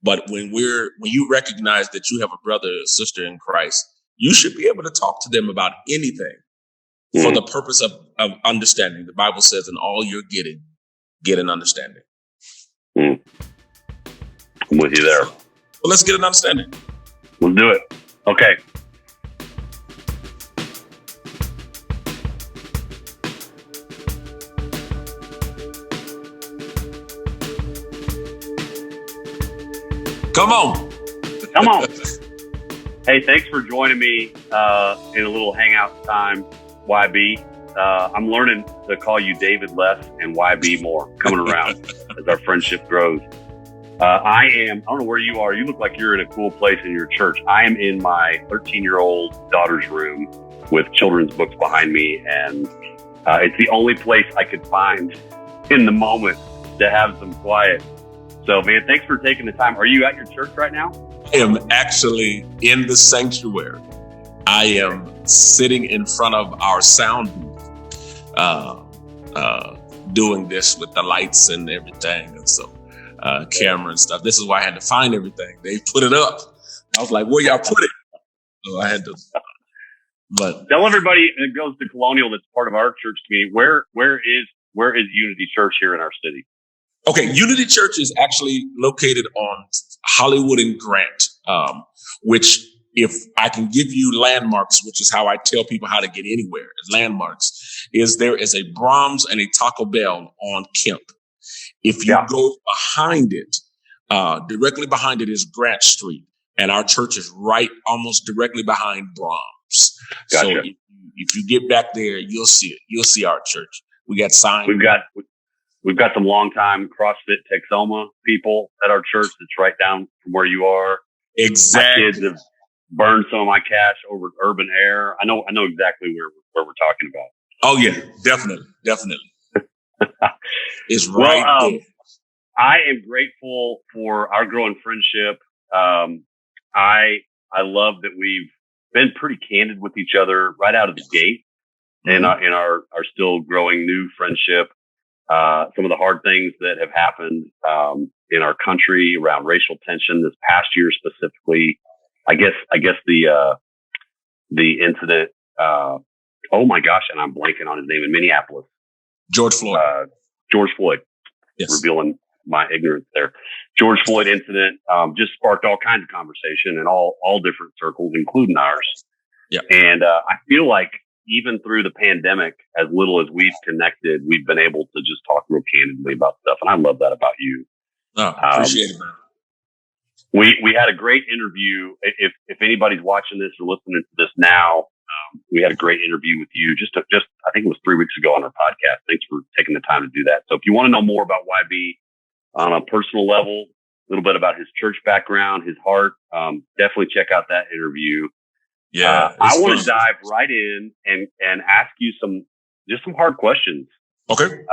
But when you recognize that you have a brother or sister in Christ, you should be able to talk to them about anything for the purpose of understanding. The Bible says, in all you're getting, get an understanding. I'm with you there. So let's get an understanding. We'll do it. Okay. Come on. Hey, thanks for joining me in a little hangout time, YB. I'm learning to call you David less and YB more coming around as our friendship grows. I don't know where you are. You look like you're in a cool place in your church. I am in my 13-year-old daughter's room with children's books behind me, and it's the only place I could find in the moment to have some quiet. So, man, thanks for taking the time. Are you at your church right now? I am actually in the sanctuary. I am sitting in front of our sound booth, doing this with the lights and everything, and so camera and stuff. This is why I had to find everything. They put it up. I was like, where y'all put it? So I had to. But tell everybody that goes to Colonial that's part of our church community, where is Unity Church here in our city? Okay, Unity Church is actually located on Hollywood and Grant, which, if I can give you landmarks, which is how I tell people how to get anywhere, landmarks, is there is a Brahms and a Taco Bell on Kemp. If you go behind it, directly behind it is Grant Street, and our church is right almost directly behind Brahms. Gotcha. So if you get back there, you'll see it. You'll see our church. We got signs. We've got some longtime CrossFit Texoma people at our church that's right down from where you are. Exactly. My kids have burned some of my cash over at Urban Air. I know exactly where we're talking about. Oh yeah, definitely. It's right there. I am grateful for our growing friendship. I love that we've been pretty candid with each other right out of the gate, in our still growing new friendship. Some of the hard things that have happened in our country around racial tension this past year specifically. I guess the incident. Oh my gosh, and I'm blanking on his name in Minneapolis. George Floyd. Yes. Revealing my ignorance there. George Floyd incident just sparked all kinds of conversation in all different circles, including ours. Yeah. And I feel like even through the pandemic, as little as we've connected, we've been able to just talk real candidly about stuff. And I love that about you. Oh, appreciate it, man. We had a great interview. If anybody's watching this or listening to this now, we had a great interview with you just I think it was 3 weeks ago on our podcast. Thanks for taking the time to do that. So if you want to know more about YB on a personal level, a little bit about his church background, his heart, definitely check out that interview. Yeah, I want to dive right in and ask you some hard questions. Okay.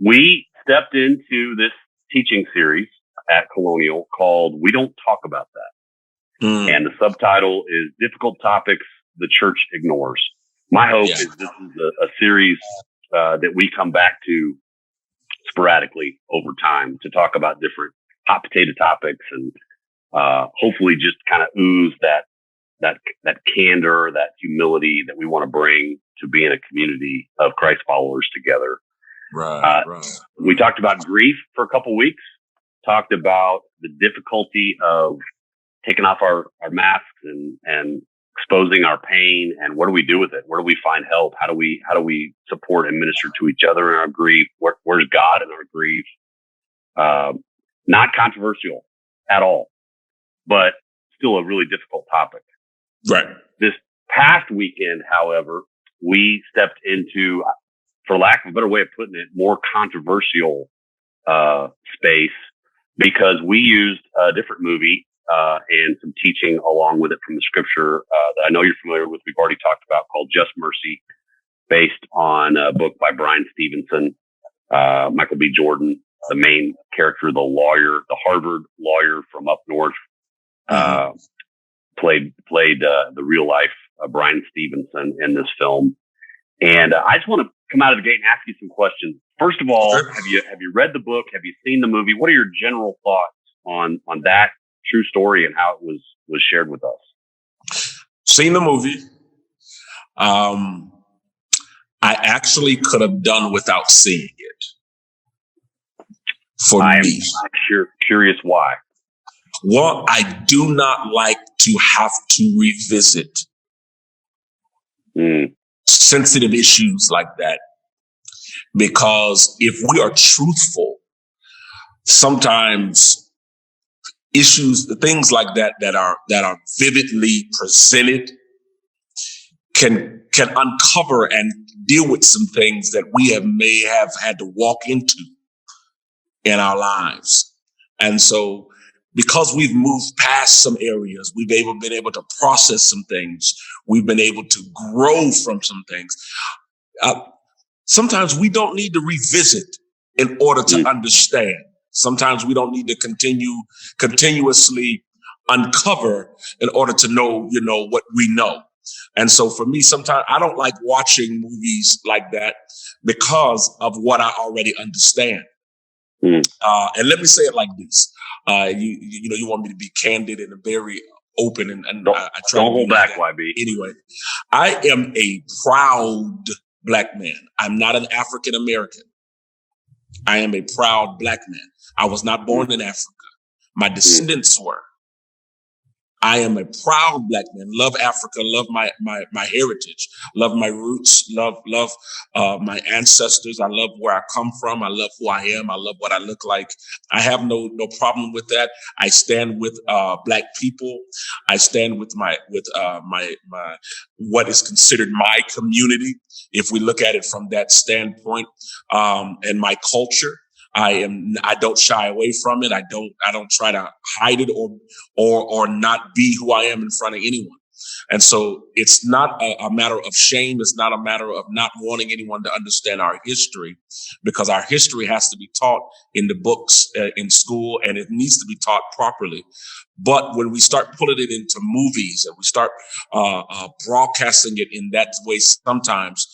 We stepped into this teaching series at Colonial called "We Don't Talk About That," and the subtitle is "Difficult Topics the Church Ignores." My hope is this is a series that we come back to sporadically over time to talk about different hot potato topics and hopefully just kind of ooze that candor, that humility that we want to bring to being a community of Christ followers together. Right. We talked about grief for a couple weeks, talked about the difficulty of taking off our masks and exposing our pain, and what do we do with it? Where do we find help? How do we support and minister to each other in our grief? Where's God in our grief? Not controversial at all, but still a really difficult topic. Right. This past weekend, however, we stepped into, for lack of a better way of putting it, more controversial space, because we used a different movie and some teaching along with it from the scripture that I know you're familiar with. We've already talked about, called Just Mercy, based on a book by Brian Stevenson, Michael B. Jordan, the main character, the lawyer, the Harvard lawyer from up north, played the real life Brian Stevenson in this film. And I just want to come out of the gate and ask you some questions. First of all, have you read the book? Have you seen the movie? What are your general thoughts on that true story and how it was shared with us? Seen the movie. I actually could have done without seeing it. For I am me, curious why. Well, I do not like to have to revisit sensitive issues like that, because if we are truthful, sometimes things like that are vividly presented can uncover and deal with some things that we may have had to walk into in our lives. And so, because we've moved past some areas, we've been able to process some things, we've been able to grow from some things. Sometimes we don't need to revisit in order to understand. Sometimes we don't need to continuously uncover in order to know, what we know. And so for me, sometimes I don't like watching movies like that because of what I already understand. And let me say it like this. You want me to be candid and very open, and I try don't to hold back, YB. Anyway, I am a proud Black man. I'm not an African American. I am a proud Black man. I was not born in Africa. My descendants were. I am a proud Black man. Love Africa. Love my heritage. Love my roots. Love my ancestors. I love where I come from. I love who I am. I love what I look like. I have no problem with that. I stand with Black people. I stand with my what is considered my community, if we look at it from that standpoint, and my culture. I don't shy away from it. I don't try to hide it or not be who I am in front of anyone. And so it's not a matter of shame. It's not a matter of not wanting anyone to understand our history, because our history has to be taught in the books, in school, and it needs to be taught properly. But when we start pulling it into movies and we start broadcasting it in that way, sometimes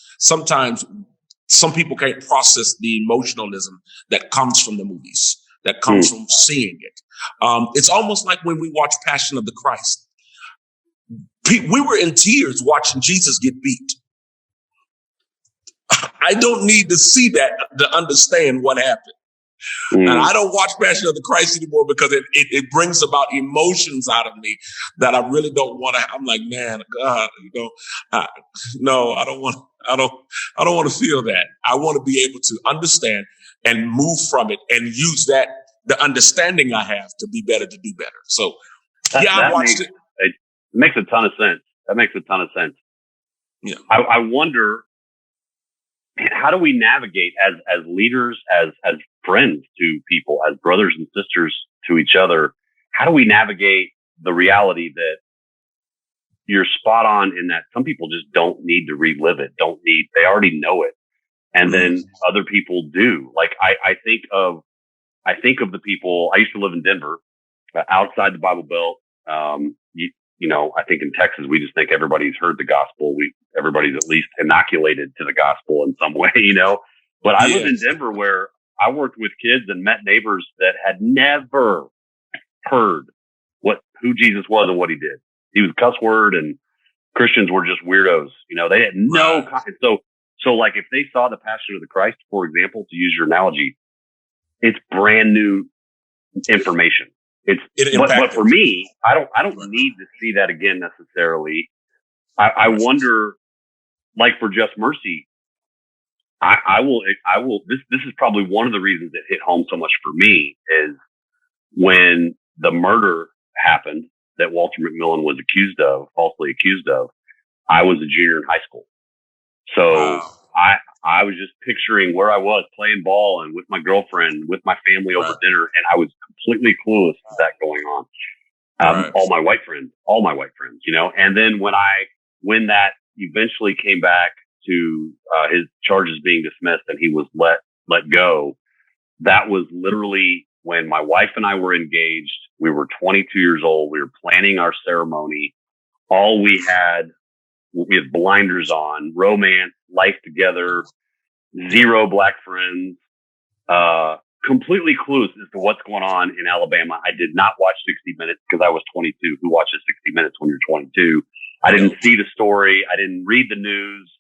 some people can't process the emotionalism that comes from the movies, that comes from seeing it. It's almost like when we watch Passion of the Christ. We were in tears watching Jesus get beat. I don't need to see that to understand what happened. And I don't watch Passion of the Christ anymore because it brings about emotions out of me that I really don't want to. I'm like, man, God, no, I don't want to feel that. I want to be able to understand and move from it and use the understanding I have to be better, to do better. So I watched it. It makes a ton of sense. That makes a ton of sense. Yeah. I wonder, how do we navigate as leaders, as friends to people, as brothers and sisters to each other? How do we navigate the reality that you're spot on in that some people just don't need to relive it, they already know it. And then other people do. Like I think of the people. I used to live in Denver, outside the Bible Belt. I think in Texas, we just think everybody's heard the gospel. Everybody's at least inoculated to the gospel in some way, But I lived in Denver, where I worked with kids and met neighbors that had never heard who Jesus was and what he did. He was a cuss word, and Christians were just weirdos. They had no. So like if they saw the Passion of the Christ, for example, to use your analogy, it's brand new information. But for me, I don't need to see that again necessarily. I wonder, like for Just Mercy, I will. This is probably one of the reasons it hit home so much for me is when the murder happened that Walter McMillan was falsely accused of. I was a junior in high school, so I was just picturing where I was playing ball and with my girlfriend, with my family over dinner, and I was completely clueless to that going on. All my white friends, And then when that eventually came back to his charges being dismissed and he was let go, that was literally when my wife and I were engaged. We were 22 years old. We were planning our ceremony. We had blinders on, romance, life together, zero Black friends, completely clueless as to what's going on in Alabama. I did not watch 60 Minutes because I was 22. Who watches 60 Minutes when you're 22? I didn't see the story. I didn't read the news.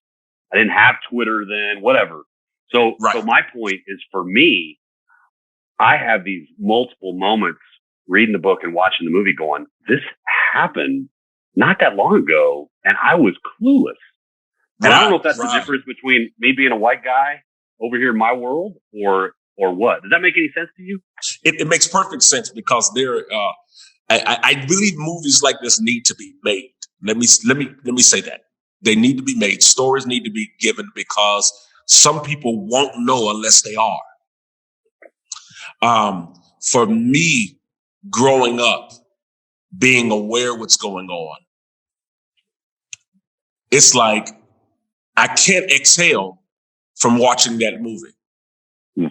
I didn't have Twitter then, whatever. So my point is, for me, I have these multiple moments reading the book and watching the movie going, this happened not that long ago, and I was clueless. And I don't know if that's the difference between me being a white guy over here in my world or what. Does that make any sense to you? It makes perfect sense, because I believe movies like this need to be made. Let me say that. They need to be made. Stories need to be given, because some people won't know unless they are. For me, growing up, being aware of what's going on, it's like I can't exhale from watching that movie. Mm.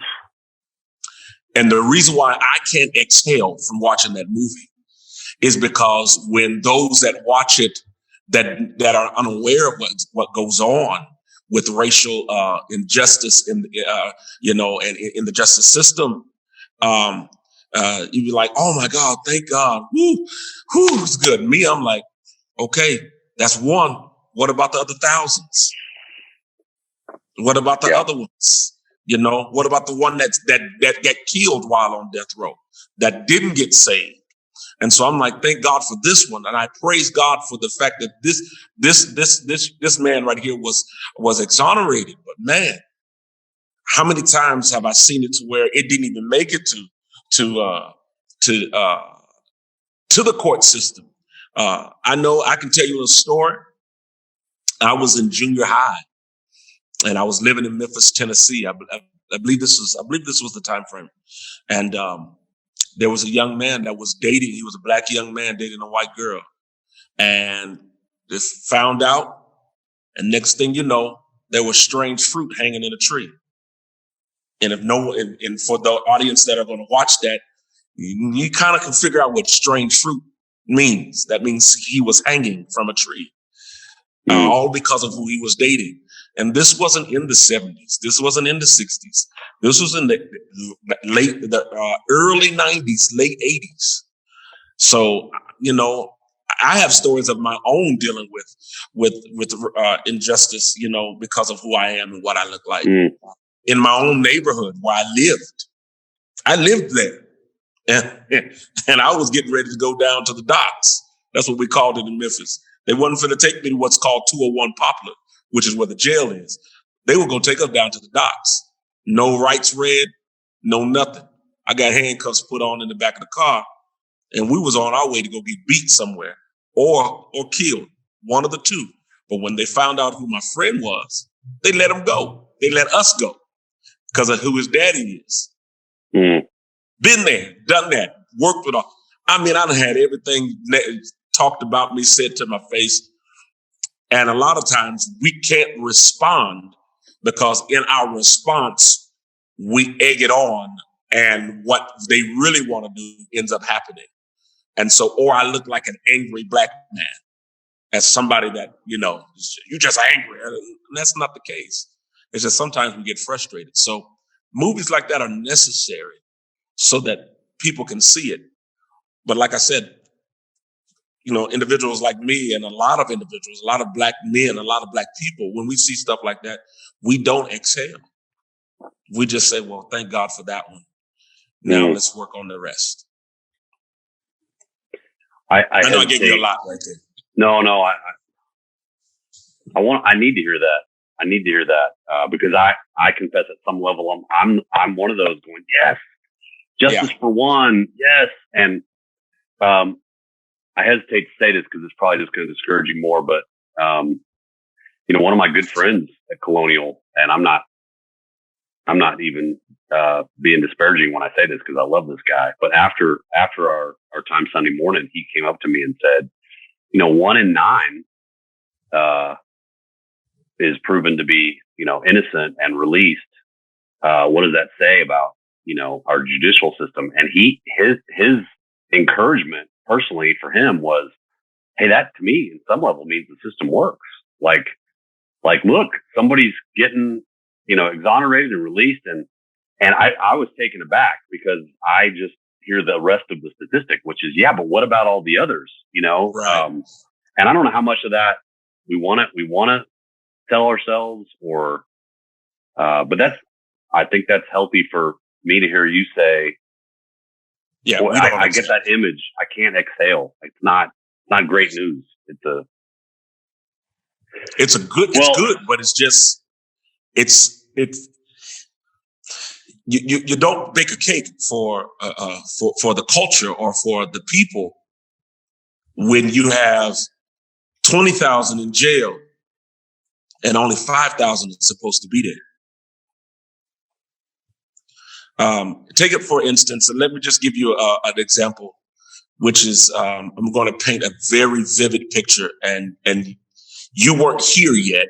And the reason why I can't exhale from watching that movie is because when those that watch it that are unaware of what goes on with racial injustice in and in the justice system, you'd be like, oh my God, thank God. Woo, it's good. Me, I'm like, okay, that's one. What about the other thousands? What about the other ones? What about the one that got killed while on death row, that didn't get saved? And so I'm like, thank God for this one, and I praise God for the fact that this man right here was exonerated. But man, how many times have I seen it to where it didn't even make it to the court system? I know I can tell you a story. I was in junior high, and I was living in Memphis, Tennessee. I believe this was the time frame, and there was a young man that was dating. He was a black young man dating a white girl, and they found out. And next thing you know, there was strange fruit hanging in a tree. And and for the audience that are going to watch that, you kind of can figure out what strange fruit means. That means he was hanging from a tree, all because of who he was dating. And this wasn't in the 70s. This wasn't in the 60s. This was in the early 90s, late 80s. So, I have stories of my own dealing with injustice, because of who I am and what I look like. In my own neighborhood where I lived there, and I was getting ready to go down to the docks. That's what we called it in Memphis. They wasn't finna take me to what's called 201 Poplar, which is where the jail is. They were going to take us down to the docks. No rights read, no nothing. I got handcuffs put on in the back of the car, and we was on our way to go get beat somewhere or killed, one of the two. But when they found out who my friend was, they let him go. They let us go because of who his daddy is. Been there, done that, worked with all. I mean, I done had everything talked about me said to my face. And a lot of times we can't respond because in our response, we egg it on, and what they really want to do ends up happening. And so, or I look like an angry black man as somebody that, you're just angry. And that's not the case. It's just sometimes we get frustrated. So movies like that are necessary so that people can see it. But like I said, individuals like me and a lot of individuals, a lot of black men, a lot of black people, when we see stuff like that, we don't exhale. We just say, well, thank God for that one. Now let's work on the rest. I know I gave you a lot right there. No, I need to hear that. I need to hear that because I confess at some level I'm one of those going, yes, justice for one, yes. And I hesitate to say this because it's probably just going to discourage you more, but one of my good friends at Colonial, and I'm not even being disparaging when I say this because I love this guy. But after our time Sunday morning, he came up to me and said, 1 in 9 is proven to be, innocent and released. What does that say about, our judicial system? And his encouragement personally for him was, hey, that to me in some level means the system works. Like, look, somebody's getting, exonerated and released, and And I was taken aback because I just hear the rest of the statistic, which is, yeah, but what about all the others, Right. And I don't know how much of that we want to tell ourselves but I think that's healthy for me to hear you say, Yeah, boy, I get that image. I can't exhale. It's not great news. It's good, but it's just, it's you don't bake a cake for the culture or for the people when you have 20,000 in jail and only 5,000 is supposed to be there. Take it for instance, and let me just give you an example, which is I'm going to paint a very vivid picture, and you weren't here yet,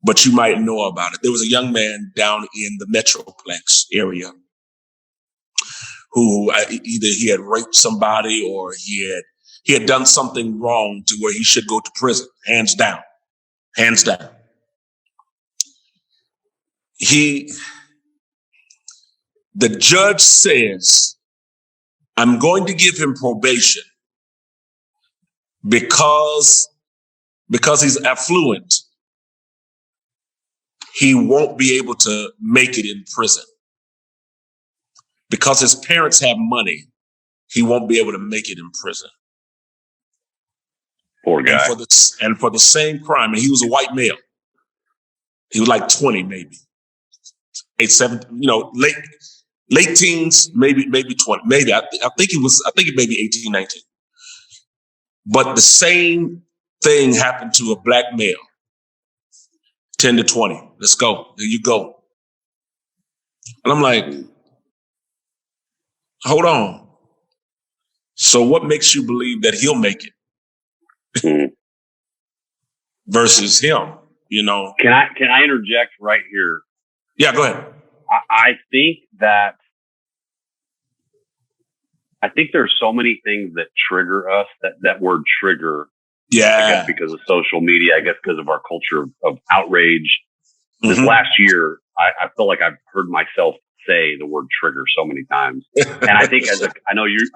but you might know about it. There was a young man down in the Metroplex area who either he had raped somebody or he had done something wrong to where he should go to prison. Hands down. The judge says, I'm going to give him probation because he's affluent. He won't be able to make it in prison. Because his parents have money, he won't be able to make it in prison. Poor guy. And for the same crime, and he was a white male. He was like 20, maybe 8, 7, late teens, maybe 20, maybe. I think it may be 18, 19. But the same thing happened to a black male, 10 to 20. Let's go. There you go. And I'm like, hold on. So what makes you believe that he'll make it versus him? Can I interject right here? Yeah, go ahead. I think there's so many things that trigger us, that word trigger. Yeah. I guess because of social media, I guess because of our culture of outrage. Mm-hmm. This last year, I feel like I've heard myself say the word trigger so many times. And I think I know you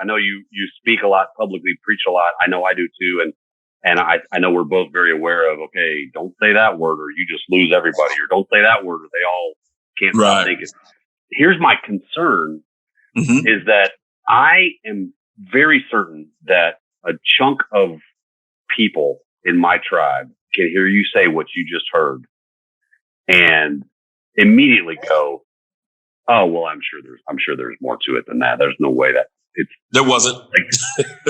speak a lot publicly, preach a lot. I know I do too. And I know we're both very aware of, okay, don't say that word or you just lose everybody, or don't say that word or they all can't stop thinking. Here's my concern is that I am very certain that a chunk of people in my tribe can hear you say what you just heard and immediately go, oh, well, I'm sure there's more to it than that. There's no way that there wasn't.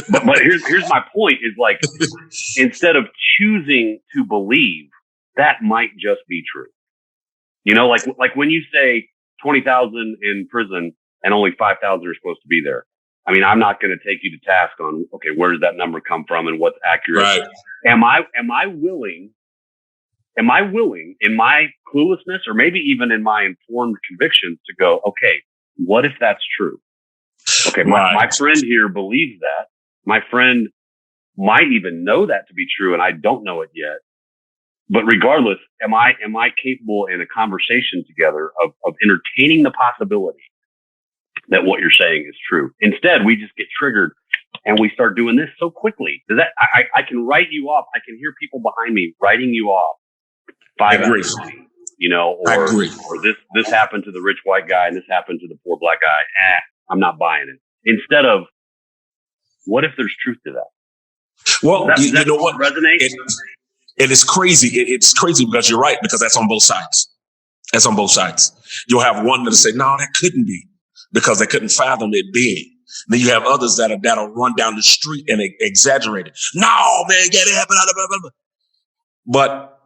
But here's my point is like, instead of choosing to believe, that might just be true. Like when you say 20,000 in prison and only 5,000 are supposed to be there. I mean, I'm not going to take you to task on, okay, where does that number come from and what's accurate? Right. Am I willing in my cluelessness or maybe even in my informed convictions to go, okay, what if that's true? Okay, my friend here believes that. My friend might even know that to be true, and I don't know it yet. But regardless, am I capable in a conversation together of entertaining the possibility that what you're saying is true? Instead, we just get triggered and we start doing this so quickly. I can write you off. I can hear people behind me writing you off. 5 hours, or this happened to the rich white guy and this happened to the poor black guy. I'm not buying it. Instead of, what if there's truth to that? Well, you know what? Resonate? It is crazy. It's crazy because you're right, because that's on both sides. You'll have one that'll say, no, that couldn't be, because they couldn't fathom it being. Then you have others that'll run down the street and exaggerate it. No, man, get it happen. But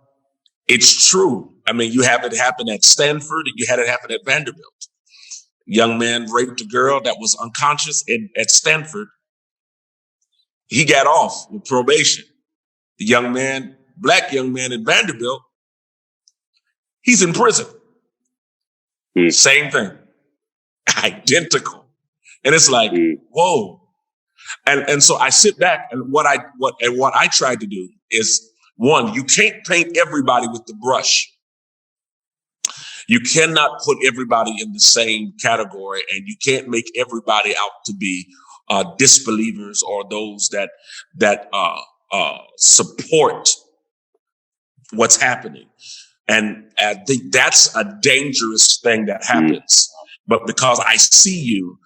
it's true. I mean, you have it happen at Stanford and you had it happen at Vanderbilt. Young man raped a girl that was unconscious at Stanford. He got off with probation. The black young man at Vanderbilt, he's in prison. Same thing. Identical. And it's like, whoa. And so I sit back and what I try to do is, one, you can't paint everybody with the brush. You cannot put everybody in the same category, and you can't make everybody out to be disbelievers or those that support what's happening. And I think that's a dangerous thing that happens. But because I see you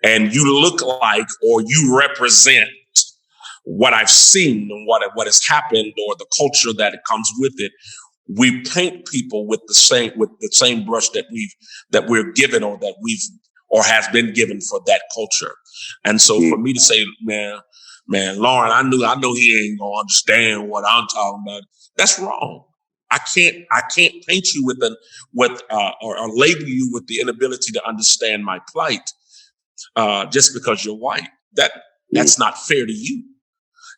and you look like or you represent what I've seen and what has happened or the culture that it comes with it, we paint people with the same brush that we're given or has been given for that culture. And so for me to say, man, Lauren, I know he ain't gonna understand what I'm talking about. That's wrong. I can't paint you or label you with the inability to understand my plight just because you're white. That's not fair to you.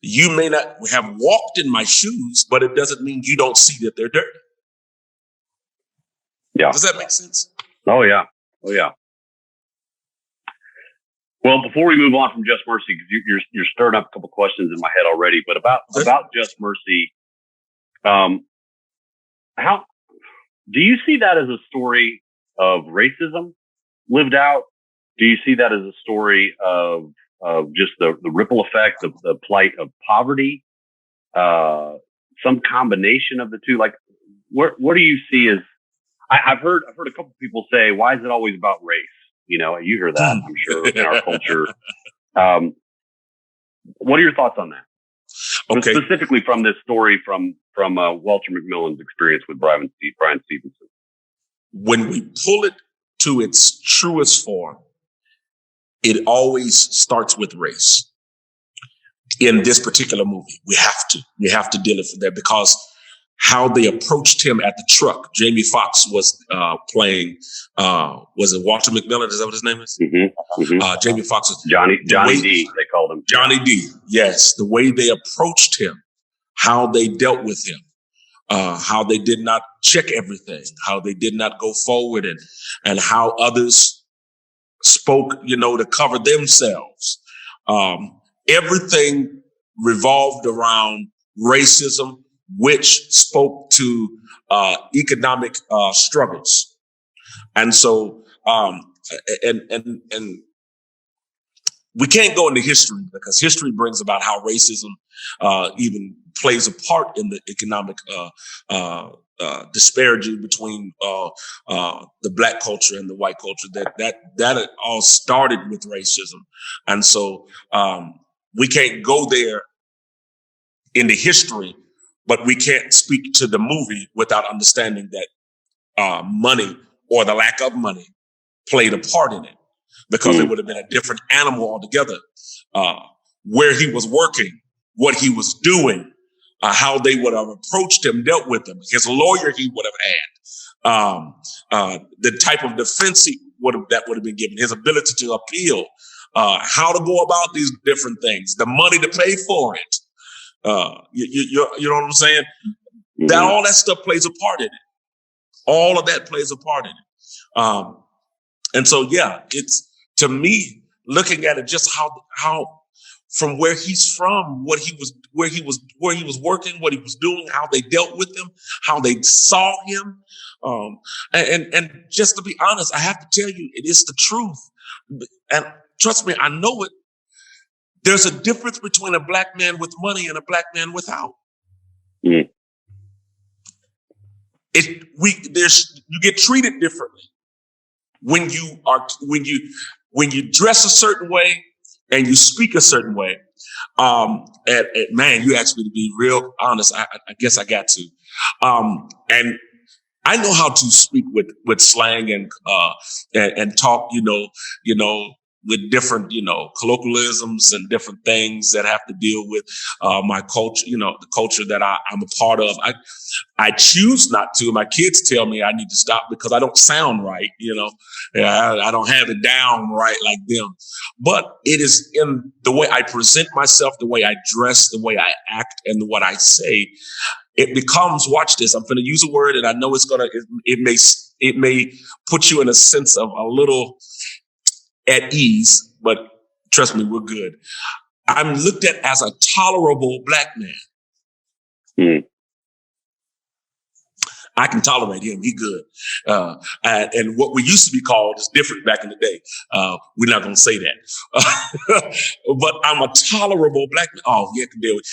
You may not have walked in my shoes, but it doesn't mean you don't see that they're dirty. Yeah. Does that make sense? Oh yeah. Well, before we move on from Just Mercy, because you're stirring up a couple questions in my head already, but about Just Mercy, how do you see that as a story of racism lived out? Do you see that as a story of just the ripple effect of the plight of poverty? Some combination of the two? Like, what do you see as? I've heard a couple people say, "Why is it always about race?" You hear that, I'm sure, in our culture. What are your thoughts on that? Okay. Specifically from this story from Walter McMillan's experience with Brian Stevenson. When we pull it to its truest form, it always starts with race. In this particular movie, we have to deal with that because how they approached him at the truck. Jamie Foxx was playing. Was it Walter McMillan? Is that what his name is? Mm-hmm. Mm-hmm. Jamie Foxx was Johnny D. They called him Johnny D. Yes, the way they approached him, how they dealt with him, how they did not check everything, how they did not go forward, and how others spoke, to cover themselves. Everything revolved around racism, which spoke to economic struggles. And so, and we can't go into history because history brings about how racism even plays a part in the economic disparity between the black culture and the white culture. That all started with racism, and so we can't go there into history, but we can't speak to the movie without understanding that money or the lack of money played a part in it, because it would have been a different animal altogether. Where he was working, what he was doing, how they would have approached him, dealt with him, his lawyer he would have had, the type of defense that would have been given, his ability to appeal, how to go about these different things, the money to pay for it. You know what I'm saying? That all that stuff plays a part in it. All of that plays a part in it. And so, yeah, it's, to me, looking at it, just how from where he's from, where he was working, what he was doing, how they dealt with him, how they saw him. And just to be honest, I have to tell you, it is the truth. And trust me, I know it. There's a difference between a black man with money and a black man without. You get treated differently when you dress a certain way and you speak a certain way. Man, you asked me to be real honest. I guess I got to. And I know how to speak with slang and talk, with different, colloquialisms and different things that have to deal with my culture, the culture that I'm a part of. I choose not to. My kids tell me I need to stop because I don't sound right, I don't have it down right like them. But it is in the way I present myself, the way I dress, the way I act, and what I say. It becomes, watch this, I'm going to use a word, and I know it may put you in a sense of a little at ease, but trust me, we're good. I'm looked at as a tolerable black man. I can tolerate him. He good. And what we used to be called is different back in the day. We're not going to say that. But I'm a tolerable black man. Oh, yeah, I can deal with.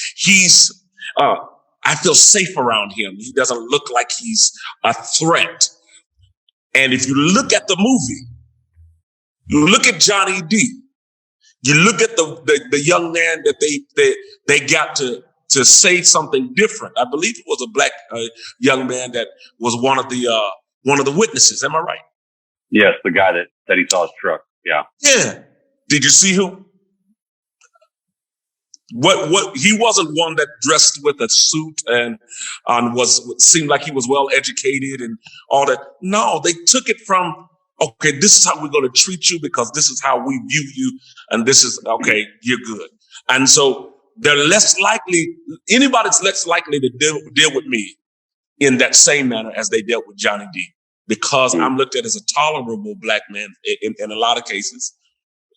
I feel safe around him. He doesn't look like he's a threat. And if you look at the movie, you look at Johnny D, you look at the young man that they got to say something different. I believe it was a black young man that was one of the witnesses. Am I right? Yes, the guy that said he saw his truck. Yeah. Yeah. Did you see him? What he wasn't one that dressed with a suit and seemed like he was well educated and all that. No, they took it from, okay, this is how we're going to treat you because this is how we view you, and this is okay, you're good. And so they're less likely, anybody's less likely to deal with me in that same manner as they dealt with Johnny D, because I'm looked at as a tolerable black man in a lot of cases,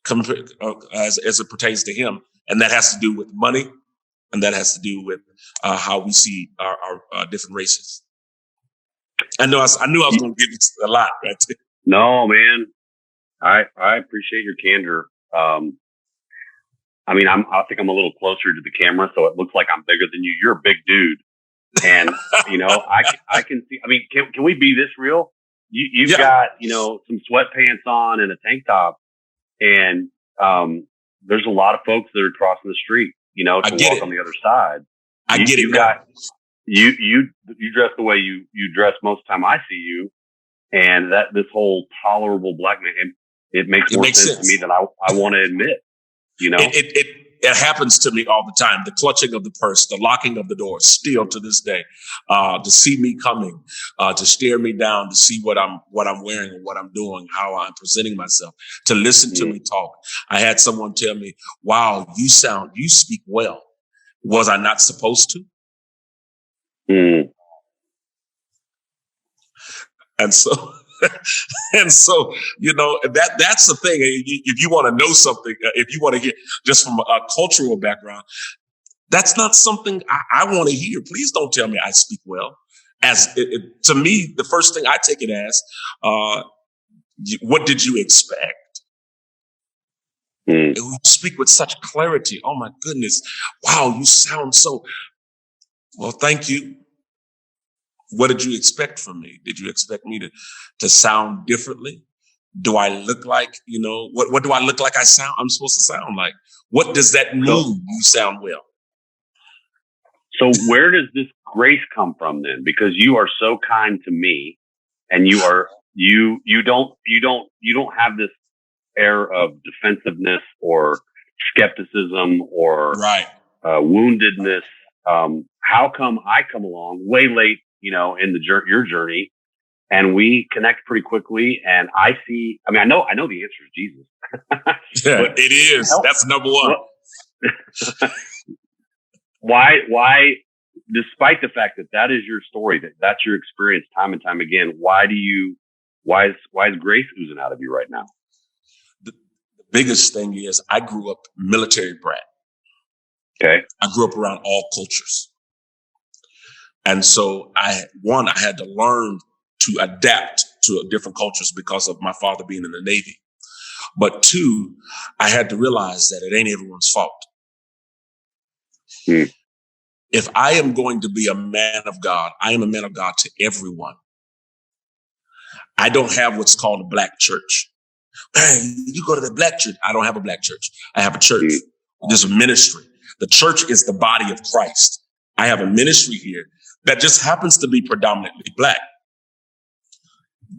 as it pertains to him. And that has to do with money, and that has to do with how we see our different races. I knew I was going to give you a lot, right? No, man. I appreciate your candor. I mean, I think I'm a little closer to the camera, so it looks like I'm bigger than you. You're a big dude, and I can see. I mean, can we be this real? You've got some sweatpants on and a tank top, and there's a lot of folks that are crossing the street, to walk on the other side. I get it. You dress the way you dress most of the time I see you, and that this whole tolerable black man, it makes more sense to me than I want to admit. It happens to me all the time. The clutching of the purse, the locking of the door, still to this day, to see me coming, to stare me down, to see what I'm wearing and what I'm doing, how I'm presenting myself, to listen to me talk. I had someone tell me, "Wow, you speak well." Was I not supposed to? And so. And so, that's the thing. If you want to know something, if you want to hear just from a cultural background, that's not something I want to hear. Please don't tell me I speak well. To me, the first thing I take it as, what did you expect? You speak with such clarity. Oh my goodness. Wow, you sound so well. Thank you. What did you expect from me? Did you expect me to sound differently? Do I look like, what do I look like I'm supposed to sound like? What does that mean? You sound well. So where does this grace come from then? Because you are so kind to me, and you don't have this air of defensiveness or skepticism or woundedness. How come I come along way late, in your journey, and we connect pretty quickly, and I know the answer is Jesus. Yeah, it is. That's number one. Why, despite the fact that is your story, that's your experience time and time again, why is grace oozing out of you right now? The biggest thing is I grew up military brat. Okay. I grew up around all cultures. And so I had to learn to adapt to different cultures because of my father being in the Navy. But two, I had to realize that it ain't everyone's fault. If I am going to be a man of God, I am a man of God to everyone. I don't have what's called a black church. You go to the black church. I don't have a black church. I have a church. There's a ministry. The church is the body of Christ. I have a ministry here that just happens to be predominantly black.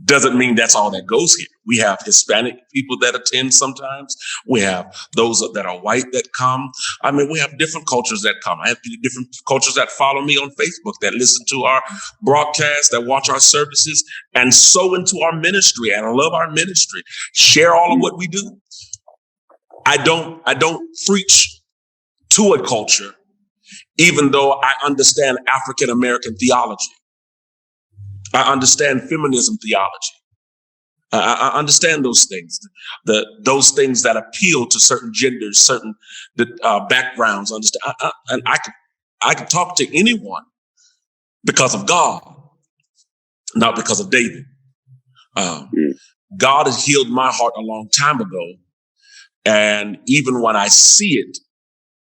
Doesn't mean that's all that goes here. We have Hispanic people that attend sometimes. We have those that are white that come. I mean, we have different cultures that come. I have different cultures that follow me on Facebook, that listen to our broadcast, that watch our services, and sow into our ministry and love our ministry. Share all of what we do. I don't preach to a culture, even though I understand African American theology. I understand feminism theology. I understand those things, those things that appeal to certain genders, certain backgrounds. And I could talk to anyone because of God. not because of David. God has healed my heart a long time ago. And even when I see it,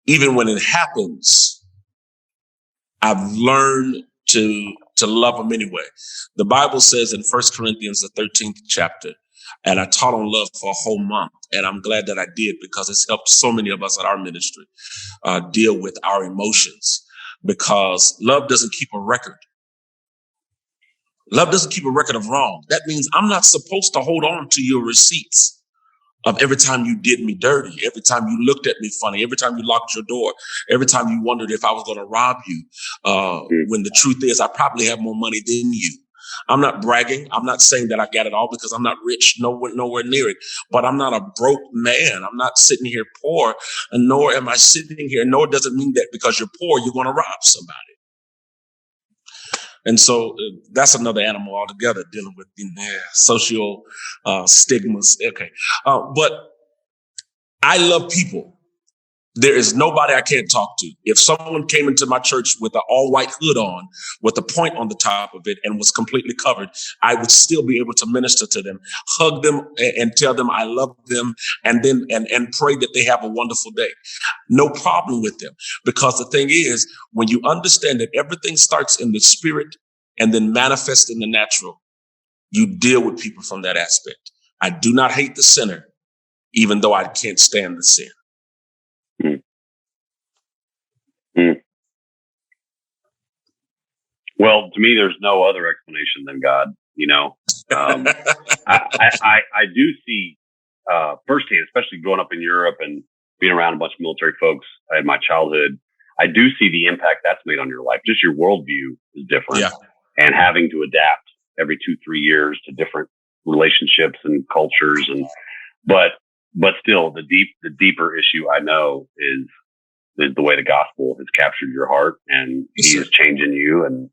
even when it happens, I've learned to love him anyway. The Bible says in 1 Corinthians, the 13th chapter, and I taught on love for a whole month. And I'm glad that I did, because it's helped so many of us at our ministry deal with our emotions, because love doesn't keep a record. Love doesn't keep a record of wrong. That means I'm not supposed to hold on to your receipts of every time you did me dirty, every time you looked at me funny, every time you locked your door, every time you wondered if I was going to rob you, when the truth is I probably have more money than you. I'm not bragging. I'm not saying that I got it all, because I'm not rich, nowhere near it. But I'm not a broke man. I'm not sitting here poor, and nor am I sitting here. Nor does it mean that because you're poor, you're going to rob somebody. And so that's another animal altogether, dealing with social stigmas. Okay. But I love people. There is nobody I can't talk to. If someone came into my church with an all white hood on, with a point on the top of it, and was completely covered, I would still be able to minister to them, hug them, and tell them I love them, and then and pray that they have a wonderful day. No problem with them. Because the thing is, when you understand that everything starts in the spirit and then manifests in the natural, you deal with people from that aspect. I do not hate the sinner, even though I can't stand the sin. Well, to me, there's no other explanation than God. I do see firsthand, especially growing up in Europe and being around a bunch of military folks in my childhood, I do see the impact that's made on your life. Just your worldview is different, and having to adapt every 2-3 years to different relationships and cultures, but still, the deeper issue I know is the way the gospel has captured your heart, and he is changing you. And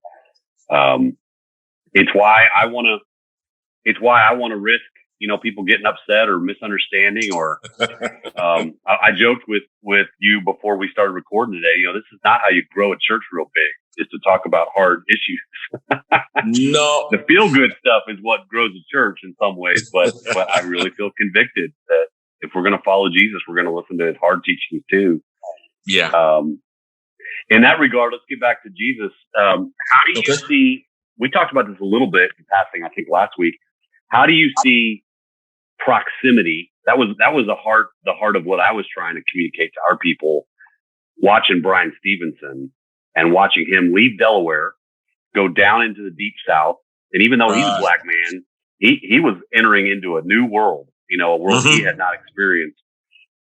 it's why I want to risk, people getting upset or misunderstanding, or I joked with you before we started recording today. This is not how you grow a church real big, is to talk about hard issues. No, the feel good stuff is what grows a church in some ways, but I really feel convicted that if we're going to follow Jesus, we're going to listen to his hard teachings too. Yeah. In that regard, let's get back to Jesus. How do you see, we talked about this a little bit in passing, I think last week. How do you see proximity? That was the heart of what I was trying to communicate to our people, watching Brian Stevenson and watching him leave Delaware, go down into the deep South. And even though he's a black man, he was entering into a new world, a world he had not experienced.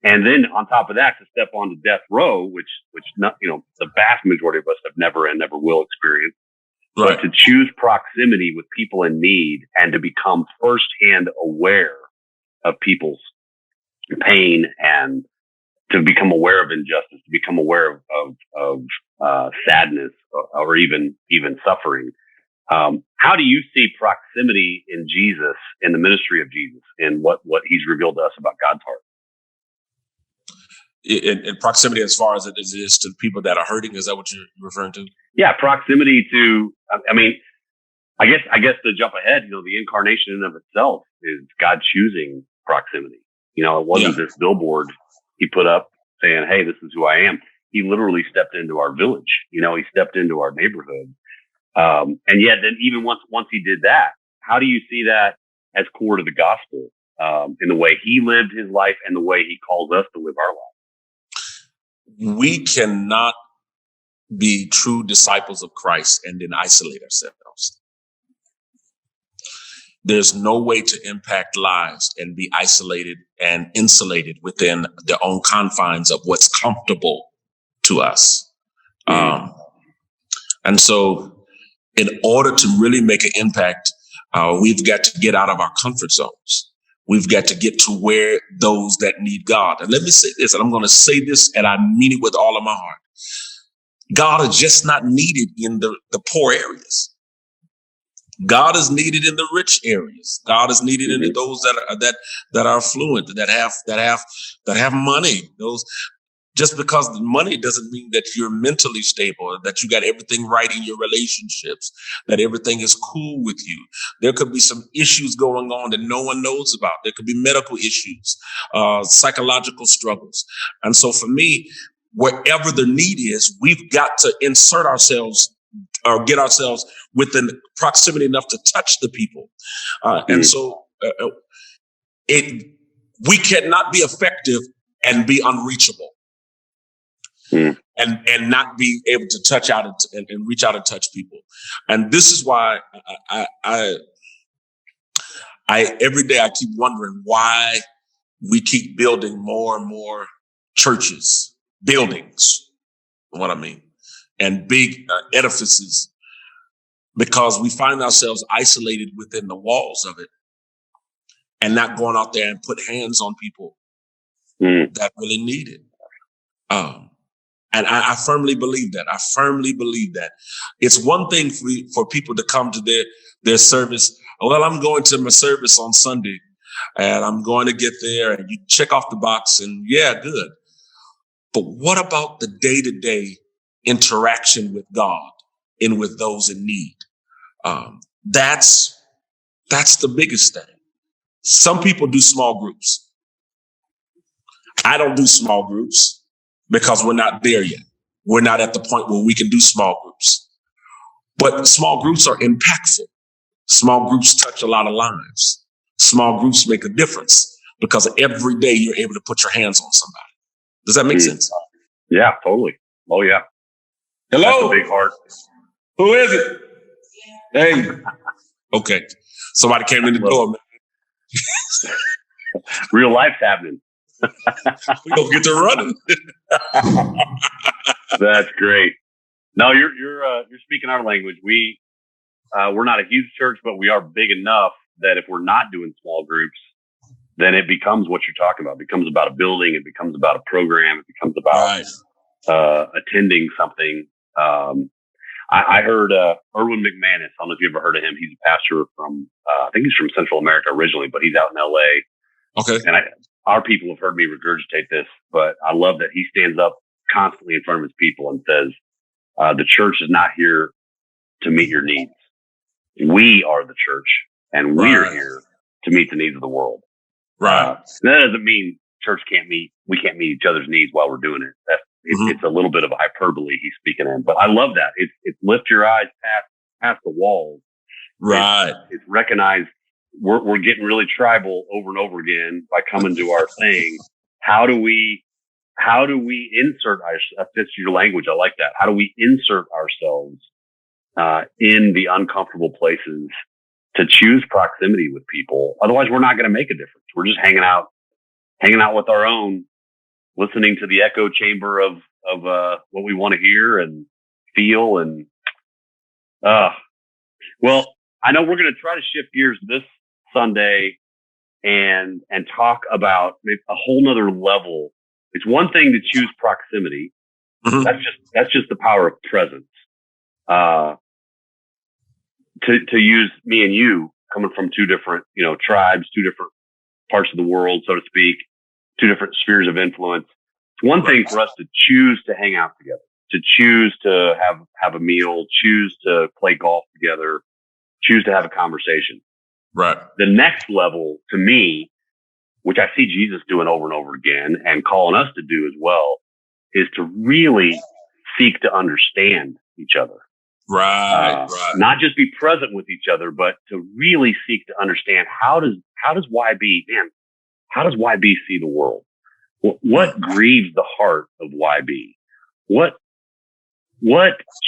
And then on top of that, to step onto death row, which not, the vast majority of us have never and never will experience, but to choose proximity with people in need and to become firsthand aware of people's pain, and to become aware of injustice, to become aware of sadness, or even suffering. How do you see proximity in Jesus, in the ministry of Jesus, in what he's revealed to us about God's heart? In proximity, as far as it is to the people that are hurting, is that what you're referring to? Yeah, proximity to. I guess to jump ahead, the incarnation in and of itself is God choosing proximity. It wasn't this billboard he put up saying, "Hey, this is who I am." He literally stepped into our village. He stepped into our neighborhood. And yet, then even once he did that, how do you see that as core to the gospel, in the way he lived his life and the way he calls us to live our life? We cannot be true disciples of Christ and then isolate ourselves. There's no way to impact lives and be isolated and insulated within their own confines of what's comfortable to us. And so in order to really make an impact, we've got to get out of our comfort zones. We've got to get to where those that need God. And let me say this, and I'm going to say this, and I mean it with all of my heart. God is just not needed in the poor areas. God is needed in the rich areas. God is needed in those that are affluent, that have money. Those Just because the money doesn't mean that you're mentally stable, that you got everything right in your relationships, that everything is cool with you. There could be some issues going on that no one knows about. There could be medical issues, psychological struggles. And so for me, wherever the need is, we've got to insert ourselves or get ourselves within proximity enough to touch the people. And so we cannot be effective and be unreachable. And not be able to touch out and reach out and touch people. And this is why I every day I keep wondering why we keep building more and more churches, buildings, what I mean, and big edifices, because we find ourselves isolated within the walls of it and not going out there and put hands on people that really need it. And I firmly believe that. I firmly believe that. It's one thing for people to come to their service. Well, I'm going to my service on Sunday and I'm going to get there, and you check off the box and yeah, good. But what about the day-to-day interaction with God and with those in need? That's the biggest thing. Some people do small groups. I don't do small groups, because we're not there yet. We're not at the point where we can do small groups. But small groups are impactful. Small groups touch a lot of lives. Small groups make a difference because every day you're able to put your hands on somebody. Does that make sense? Yeah, totally. Oh, yeah. Hello? That's a big heart. Who is it? Hey. Okay. Somebody came in the door. Real life's happening. We don't get to running. That's great. No, you're speaking our language. We're not a huge church, but we are big enough that if we're not doing small groups, then it becomes what you're talking about. It becomes about a building. It becomes about a program. It becomes about attending something. I heard Erwin McManus. I don't know if you ever heard of him. He's a pastor from I think he's from Central America originally, but he's out in LA. Okay. And our people have heard me regurgitate this, but I love that he stands up constantly in front of his people and says, the church is not here to meet your needs. We are the church, and we're here to meet the needs of the world. Right. That doesn't mean church we can't meet each other's needs while we're doing it. It's a little bit of a hyperbole he's speaking in, but I love that. It's lift your eyes past the walls. Right. It's recognize we're getting really tribal over and over again by coming to our thing. How do we insert that's your language. I like that. How do we insert ourselves in the uncomfortable places to choose proximity with people? Otherwise, we're not going to make a difference. We're just hanging out with our own, listening to the echo chamber of what we want to hear and feel. And well, I know we're going to try to shift gears this Sunday and talk about maybe a whole nother level. It's one thing to choose proximity. That's just the power of presence. To use me and you coming from two different, tribes, two different parts of the world, so to speak, two different spheres of influence. It's one thing for us to choose to hang out together, to choose to have a meal, choose to play golf together, choose to have a conversation. Right. The next level to me, which I see Jesus doing over and over again and calling us to do as well, is to really seek to understand each other. Right. Not just be present with each other, but to really seek to understand how does YB see the world? What grieves the heart of YB? What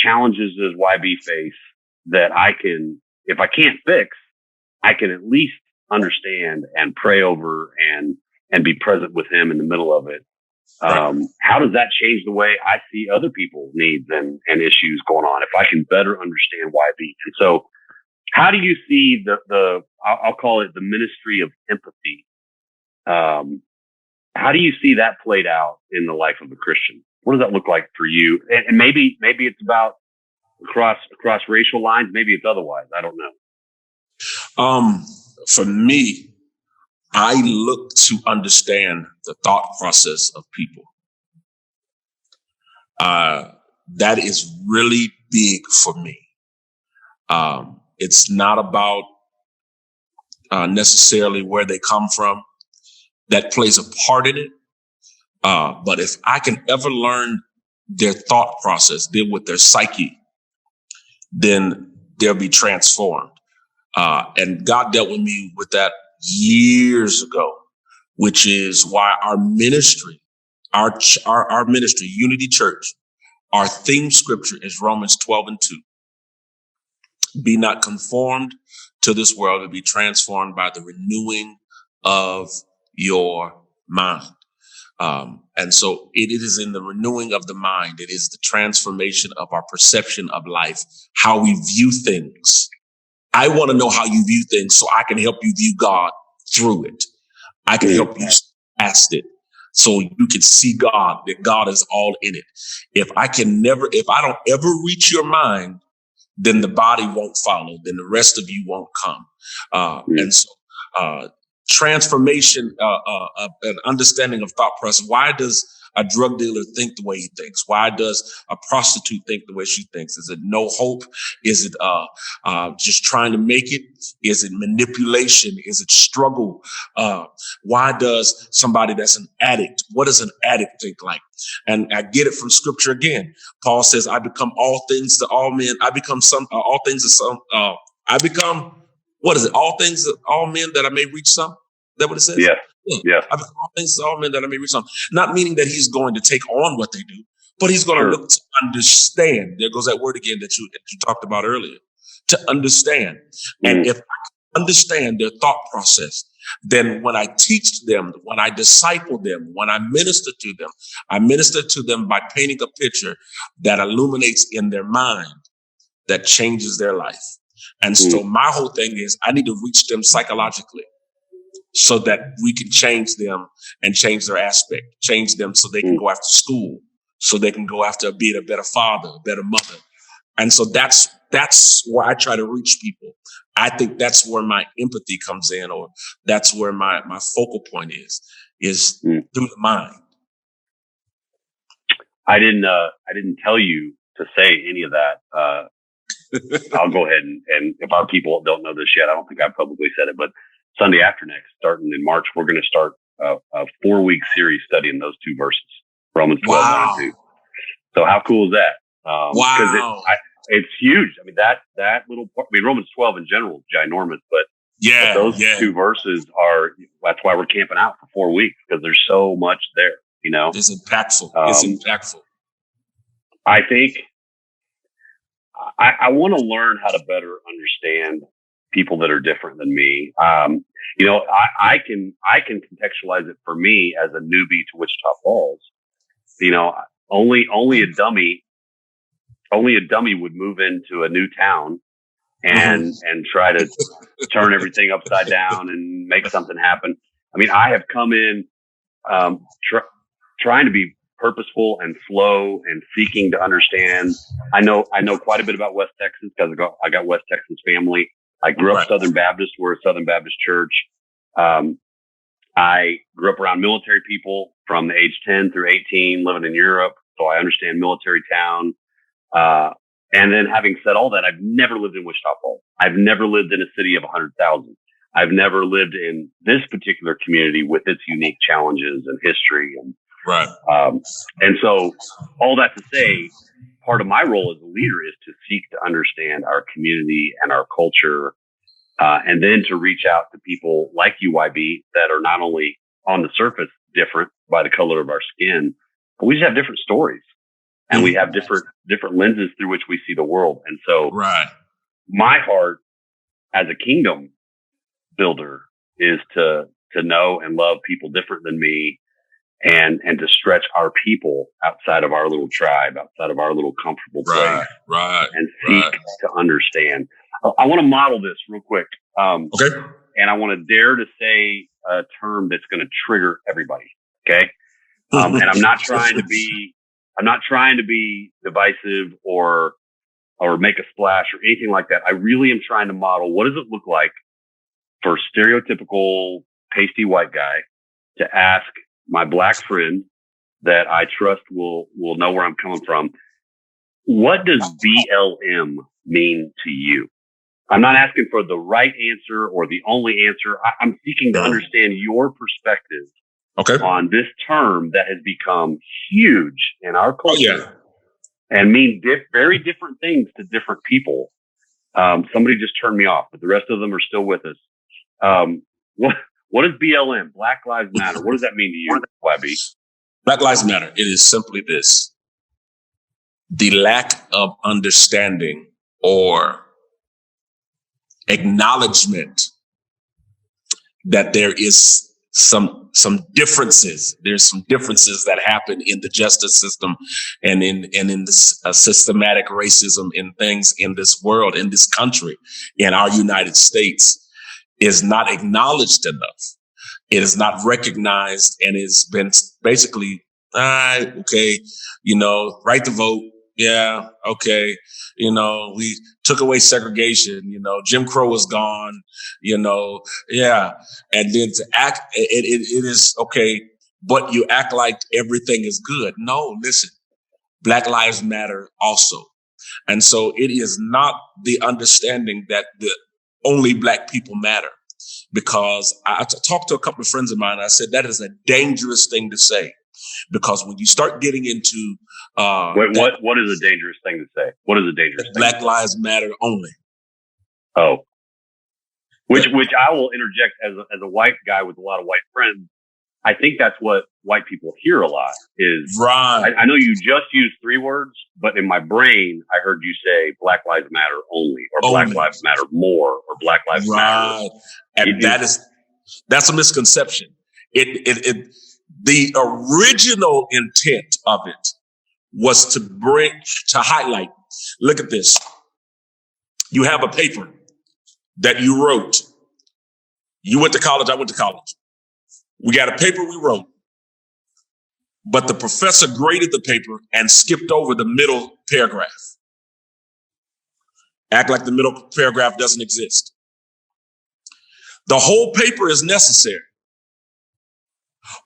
challenges does YB face that I can, if I can't fix, I can at least understand and pray over and be present with him in the middle of it. How does that change the way I see other people's needs and issues going on if I can better understand YB? And so how do you see I'll call it the ministry of empathy? How do you see that played out in the life of a Christian? What does that look like for you? And maybe it's about across racial lines. Maybe it's otherwise. I don't know. For me, I look to understand the thought process of people. That is really big for me. It's not about necessarily where they come from. That plays a part in it. But if I can ever learn their thought process, deal with their psyche, then they'll be transformed. And God dealt with me with that years ago, which is why our ministry, our ministry, Unity Church, our theme scripture is Romans 12:2. Be not conformed to this world, but be transformed by the renewing of your mind. And so it is in the renewing of the mind. It is the transformation of our perception of life, how we view things. I want to know how you view things so I can help you view God through it. I can help you past it so you can see God, that God is all in it. If I don't ever reach your mind, then the body won't follow. Then the rest of you won't come. And so, transformation, an understanding of thought process. Why does a drug dealer think the way he thinks? Why does a prostitute think the way she thinks? Is it no hope? Is it just trying to make it? Is it manipulation? Is it struggle? Why does somebody that's an addict, what does an addict think like? And I get it from scripture again. Paul says, I become all things to all men. I become all things to some. I become, what is it? All things to all men that I may reach some. Is that what it says? Yeah. Yeah. I become all things to all men that I may reach some. Not meaning that he's going to take on what they do, but he's going to look to understand. There goes that word again that you talked about earlier. To understand. And if I understand their thought process, then when I teach them, when I disciple them, when I minister to them by painting a picture that illuminates in their mind, that changes their life. And so my whole thing is I need to reach them psychologically so that we can change them and change their aspect, change them so they can go after school, so they can go after being a better father, a better mother. And so that's where I try to reach people. I think that's where my empathy comes in, or that's where my focal point is through the mind. I didn't tell you to say any of that. I'll go ahead and if our people don't know this yet, I don't think I publicly said it, but Sunday after next, starting in March, we're going to start a 4-week series studying those two verses, Romans 12, 1 and 2. So how cool is that? Wow. It's huge. I mean, that little part, Romans 12 in general is ginormous, but those two verses that's why we're camping out for 4 weeks, because there's so much there, you know? It's impactful. It's impactful. I think I want to learn how to better understand people that are different than me. You know, I can contextualize it for me as a newbie to Wichita Falls. You know, only a dummy would move into a new town and try to turn everything upside down and make something happen. I mean, I have come in trying to be purposeful and slow and seeking to understand. I know quite a bit about West Texas because I got West Texas family. I grew up Southern Baptist. We're a Southern Baptist church. I grew up around military people from the age 10 through 18, living in Europe. So I understand military town. And then having said all that, I've never lived in Wichita Falls. I've never lived in a city of 100,000. I've never lived in this particular community with its unique challenges and history. And, and so all that to say, part of my role as a leader is to seek to understand our community and our culture, and then to reach out to people like UYB that are not only on the surface different by the color of our skin, but we just have different stories and we have different lenses through which we see the world. And so my heart as a kingdom builder is to know and love people different than me, and to stretch our people outside of our little tribe, outside of our little comfortable place, and seek to understand. I want to model this real quick. And I want to dare to say a term that's going to trigger everybody. Okay. And I'm not trying to be divisive or make a splash or anything like that. I really am trying to model, what does it look like for stereotypical pasty white guy to ask my black friend that I trust will know where I'm coming from. What does BLM mean to you? I'm not asking for the right answer or the only answer. I'm seeking to understand your perspective on this term that has become huge in our culture and mean very different things to different people. Somebody just turned me off, but the rest of them are still with us. What is BLM? Black Lives Matter. What does that mean to you, YB? Black Lives Matter. It is simply this: the lack of understanding or acknowledgement that there is some differences. There's some differences that happen in the justice system and in the systematic racism in things in this world, in this country, in our United States, is not acknowledged enough. It is not recognized, and it's been basically, okay, right to vote. Yeah, okay. We took away segregation, Jim Crow is gone, yeah. And then to act, it is okay, but you act like everything is good. No, listen, Black Lives Matter also. And so it is not the understanding that only Black people matter, because I talked to a couple of friends of mine. And I said, that is a dangerous thing to say. Because when you start getting into what is a dangerous thing to say? What is a dangerous thing? Black Lives Matter only. Oh, which I will interject as a white guy with a lot of white friends. I think that's what white people hear a lot is right. I know you just used 3 words, but in my brain I heard you say Black Lives Matter only, or Black Lives Matter more, or Black Lives Matter. And that's a misconception. The original intent of it was to highlight. Look at this. You have a paper that you wrote. You went to college, I went to college. We got a paper we wrote, but the professor graded the paper and skipped over the middle paragraph. Act like the middle paragraph doesn't exist. The whole paper is necessary.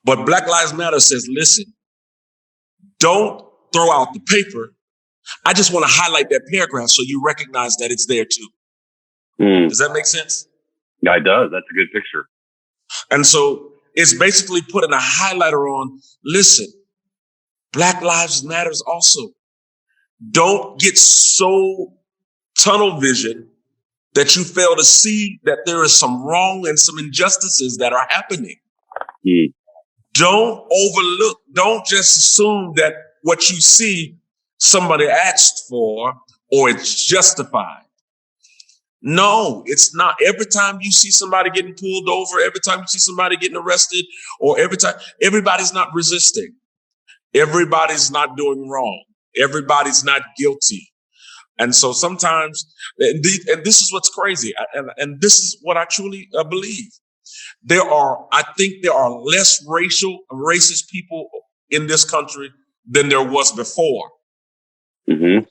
But Black Lives Matter says, listen, don't throw out the paper. I just want to highlight that paragraph so you recognize that it's there too. Does that make sense? Yeah, it does. That's a good picture. And so it's basically putting a highlighter on, listen, Black Lives Matters also. Don't get so tunnel vision that you fail to see that there is some wrong and some injustices that are happening. Don't overlook, don't just assume that what you see somebody asked for or it's justified. No, it's not. Every time you see somebody getting pulled over, every time you see somebody getting arrested, or every time, everybody's not resisting. Everybody's not doing wrong. Everybody's not guilty. And so sometimes, and this is what's crazy, and this is what I truly believe. I think there are less racist people in this country than there was before. Mm-hmm.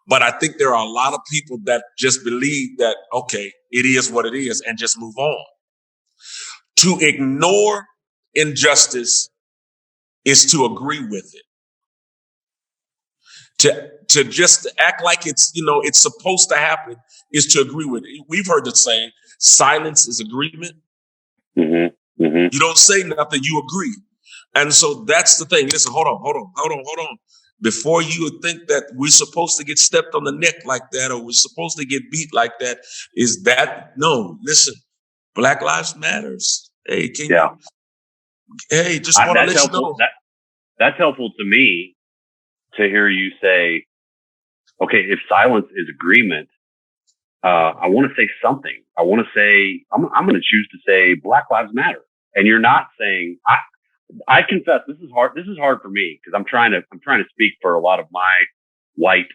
But I think there are a lot of people that just believe that, okay, it is what it is, and just move on. To ignore injustice is to agree with it. To just act like it's supposed to happen is to agree with it. We've heard the saying, silence is agreement. Mm-hmm. Mm-hmm. You don't say nothing, you agree. And so that's the thing. Listen, hold on. Before you think that we're supposed to get stepped on the neck like that, or we're supposed to get beat like that, no, listen, Black Lives Matters. Hey, just want to let you know. That's helpful to me to hear you say, okay, if silence is agreement, I want to say something. I want to say, I'm going to choose to say Black Lives Matter. And you're not saying, I confess this is hard. This is hard for me because I'm trying to speak for a lot of my white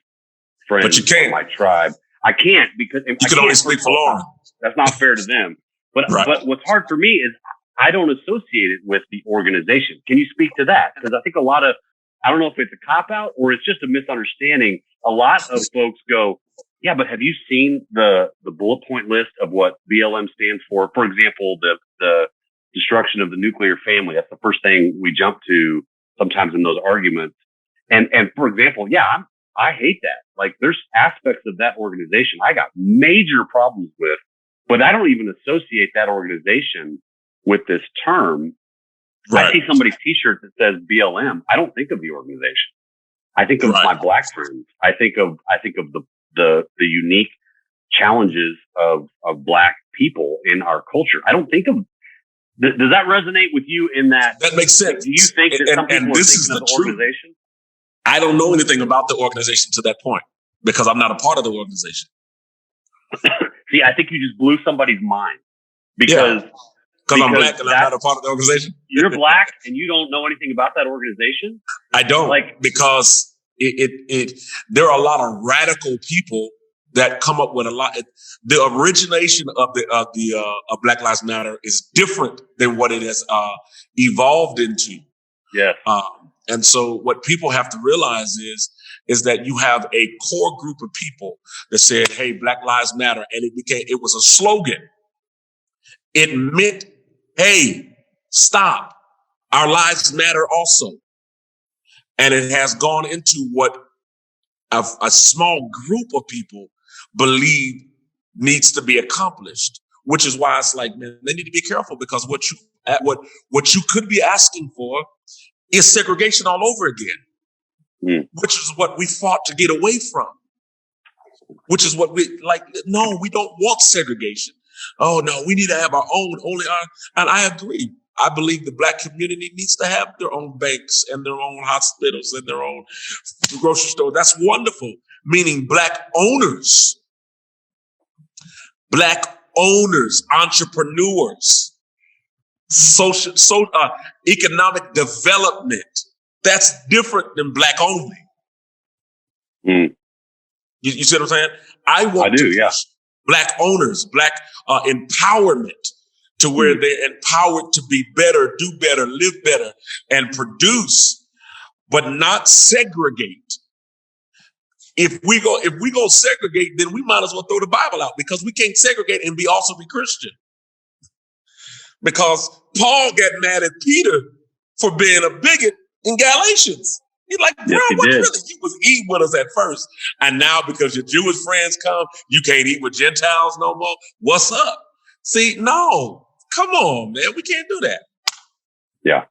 friends, but you can't. My tribe. I can't because you can only speak for Lauren. That's not fair to them. But right. But what's hard for me is I don't associate it with the organization. Can you speak to that? Because I think I don't know if it's a cop out or it's just a misunderstanding. A lot of folks go, yeah, but have you seen the bullet point list of what BLM stands for? For example, the destruction of the nuclear family. That's the first thing we jump to sometimes in those arguments. And for example, I hate that. Like there's aspects of that organization I got major problems with, but I don't even associate that organization with this term. Right. I see somebody's t-shirt that says BLM. I don't think of the organization. I think of my black friends. I think of the unique challenges of black people in our culture. I don't think of, does that resonate with you in that? That makes sense. Do you think that some people are thinking of the organization? I don't know anything about the organization to that point because I'm not a part of the organization. See, I think you just blew somebody's mind because I'm black and I'm not a part of the organization. You're black and you don't know anything about that organization? I don't, because there are a lot of radical people that come up with a lot. The origination of Black Lives Matter is different than what it has evolved into. Yes. And so what people have to realize is that you have a core group of people that said, hey, Black Lives Matter. And it was a slogan. It meant, hey, stop. Our lives matter also. And it has gone into what a small group of people believe needs to be accomplished, which is why it's like, man, they need to be careful because what you could be asking for is segregation all over again, which is what we fought to get away from, which is what we like. No, we don't want segregation. Oh no, we need to have our own, and I agree. I believe the black community needs to have their own banks and their own hospitals and their own grocery store. That's wonderful. Meaning black owners, entrepreneurs, economic development. That's different than black only. You see what I'm saying? I do, black owners, black empowerment to where they're empowered to be better, do better, live better, and produce, but not segregate. If we go segregate, then we might as well throw the Bible out because we can't segregate and also be Christian. Because Paul got mad at Peter for being a bigot in Galatians. He's like, bro, what really? You was eating with us at first. And now because your Jewish friends come, you can't eat with Gentiles no more. What's up? See, no, come on, man. We can't do that. Yeah.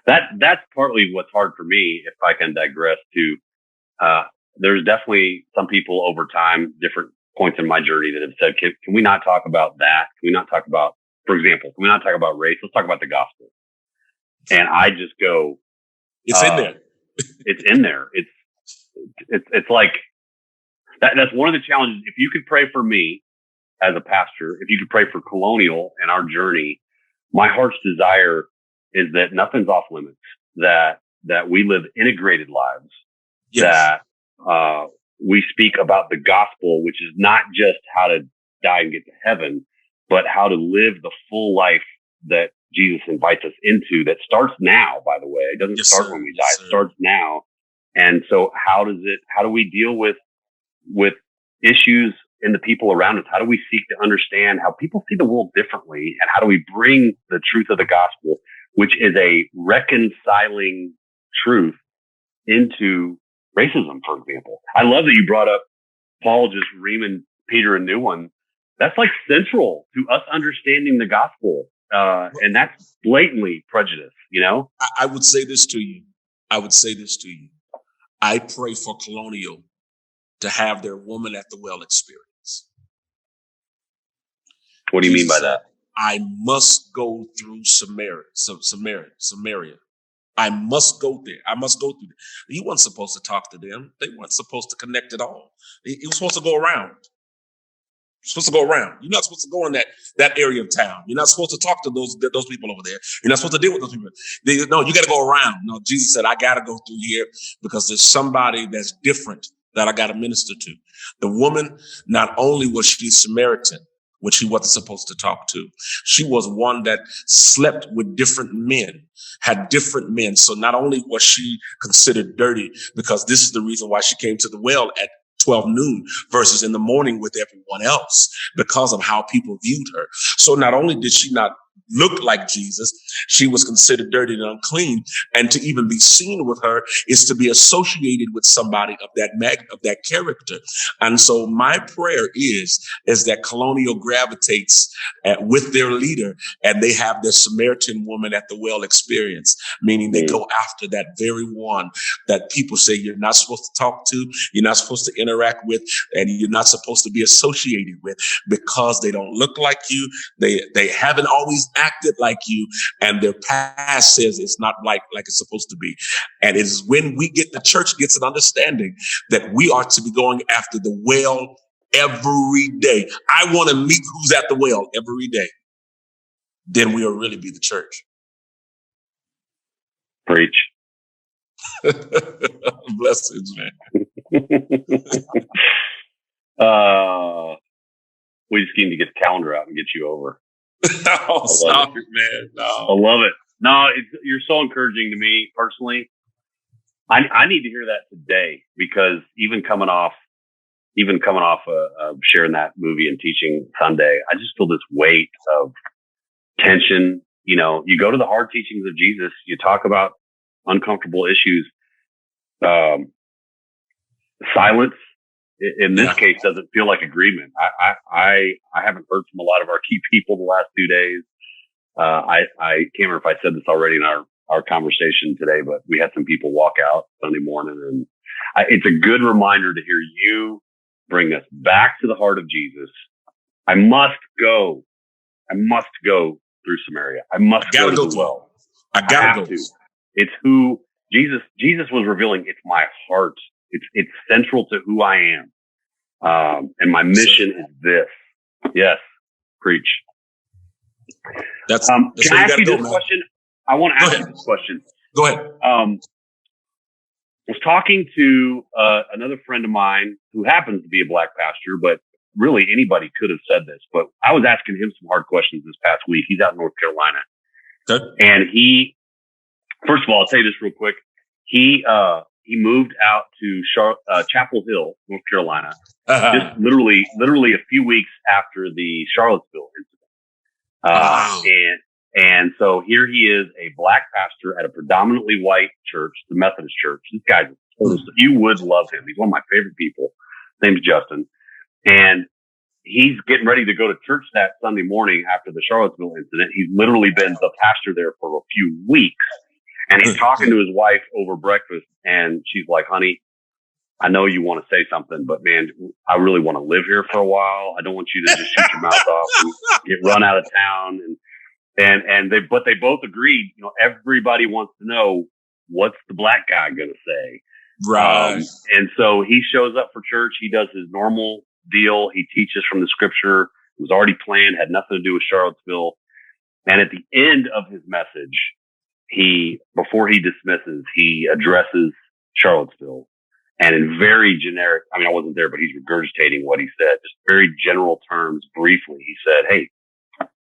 That's partly what's hard for me, if I can digress to, there's definitely some people over time, different points in my journey that have said, can we not talk about that? Can we not talk about, for example, can we not talk about race? Let's talk about the gospel. And I just go, it's in there. It's in there. It's like that's one of the challenges. If you could pray for me as a pastor, if you could pray for Colonial and our journey, my heart's desire is that nothing's off limits, that we live integrated lives, that we speak about the gospel, which is not just how to die and get to heaven, but how to live the full life that Jesus invites us into, that starts now, by the way. It doesn't start when we die. It starts now. And so how do we deal with issues in the people around us? How do we seek to understand how people see the world differently? And how do we bring the truth of the gospel, which is a reconciling truth, into racism, for example? I love that you brought up Paul just reaming Peter a new one. That's like central to us understanding the gospel. And that's blatantly prejudice, you know? I would say this to you. I pray for Colonial to have their woman at the well experience. What do you mean by that? I must go through Samaria. I must go there. I must go through there. He wasn't supposed to talk to them. They weren't supposed to connect at all. He was supposed to go around. You're supposed to go around. You're not supposed to go in that area of town. You're not supposed to talk to those people over there. You're not supposed to deal with those people. No, you got to go around. No, Jesus said, I got to go through here because there's somebody that's different that I got to minister to. The woman, not only was she Samaritan, which he wasn't supposed to talk to, she was one that slept with different men, had different men. So not only was she considered dirty, because this is the reason why she came to the well at 12 noon versus in the morning with everyone else, because of how people viewed her. So not only did she not look like Jesus, she was considered dirty and unclean. And to even be seen with her is to be associated with somebody of that character. And so my prayer is that Colonial gravitates with their leader, and they have their Samaritan woman at the well experience, meaning they go after that very one that people say you're not supposed to talk to, you're not supposed to interact with, and you're not supposed to be associated with, because they don't look like you. They haven't always acted like you, and their past says it's not like it's supposed to be. And it's when the church gets an understanding that we are to be going after the well every day. I want to meet who's at the well every day. Then we'll really be the church. Preach. Blessings, man. We just need to get the calendar out and get you over. Oh, stop it, man. No. I love it. No, you're so encouraging to me personally. I need to hear that today, because even coming off sharing that movie and teaching Sunday, I just feel this weight of tension. You know, you go to the hard teachings of Jesus, you talk about uncomfortable issues. Silence in this case doesn't feel like agreement. I haven't heard from a lot of our key people the last 2 days. I can't remember if I said this already in our conversation today, but we had some people walk out Sunday morning, and it's a good reminder to hear you bring us back to the heart of Jesus. I must go through Samaria. I must go to the well. I gotta go. It's who Jesus was revealing. It's my heart. It's central to who I am. And my mission is this. Yes. Preach. That's can I ask you this question? I want to ask you this question. Go ahead. I was talking to another friend of mine who happens to be a black pastor, but really anybody could have said this. But I was asking him some hard questions this past week. He's out in North Carolina. Okay. And first of all, I'll tell you this real quick. He moved out to Chapel Hill, North Carolina, just literally a few weeks after the Charlottesville incident. Wow. And so here he is, a black pastor at a predominantly white church, the Methodist Church. This guy's you would love him. He's one of my favorite people. His name's Justin. And he's getting ready to go to church that Sunday morning after the Charlottesville incident. He's literally been the pastor there for a few weeks. And he's talking to his wife over breakfast, and she's like, honey, I know you want to say something, but man, I really want to live here for a while. I don't want you to just shoot your mouth off and get run out of town. And they both agreed, you know, everybody wants to know, what's the black guy going to say? Right. And so he shows up for church. He does his normal deal. He teaches from the scripture. It was already planned, had nothing to do with Charlottesville. And at the end of his message, before he dismisses, he addresses Charlottesville, and in very generic, I mean, I wasn't there, but he's regurgitating what he said, just very general terms. Briefly, he said, hey,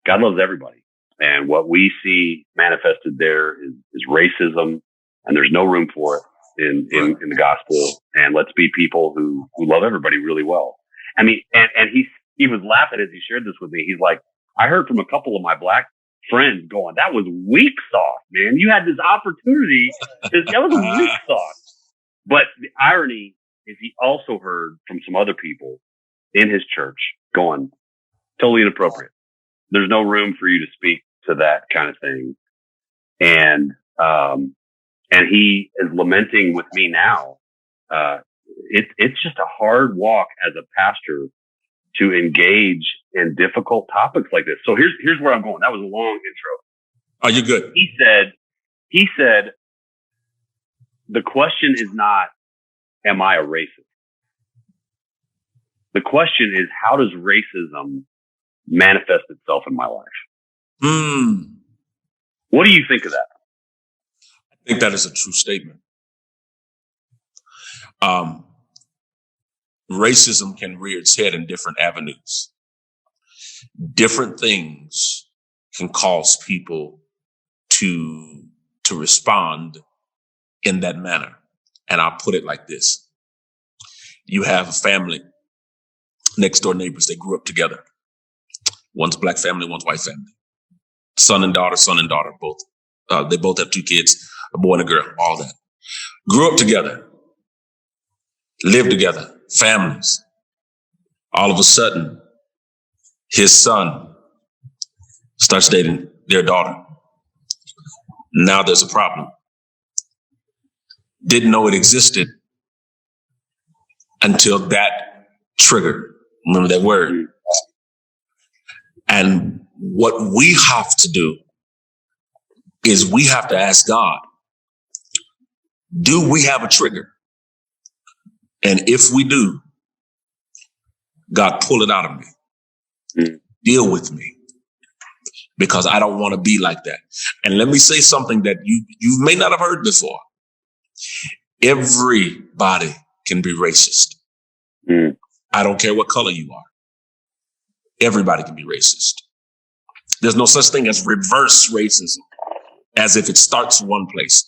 God loves everybody. And what we see manifested there is racism, and there's no room for it in the gospel. And let's be people who love everybody really well. I mean, and he was laughing as he shared this with me. He's like, I heard from a couple of my black friends going, that was weak sauce, man. You had this opportunity. That was weak sauce. But the irony is he also heard from some other people in his church going, totally inappropriate. There's no room for you to speak to that kind of thing. And he is lamenting with me now. It's just a hard walk as a pastor to engage in difficult topics like this. So here's where I'm going. That was a long intro. Oh, you're good. He said, the question is not, am I a racist? The question is, how does racism manifest itself in my life? What do you think of that? I think that is a true statement. Racism can rear its head in different avenues. Different things can cause people to respond in that manner. And I'll put it like this. You have a family, next door neighbors, they grew up together. One's black family, one's white family. son and daughter, both. They both have 2 kids, a boy and a girl, all that. Grew up together, lived together, families. All of a sudden, his son starts dating their daughter. Now there's a problem. Didn't know it existed until that trigger. Remember that word. And what we have to do is we have to ask God, do we have a trigger? And if we do, God, pull it out of me. Deal with me. Because I don't want to be like that. And let me say something that you may not have heard before. Everybody can be racist. I don't care what color you are. Everybody can be racist. There's no such thing as reverse racism, as if it starts one place.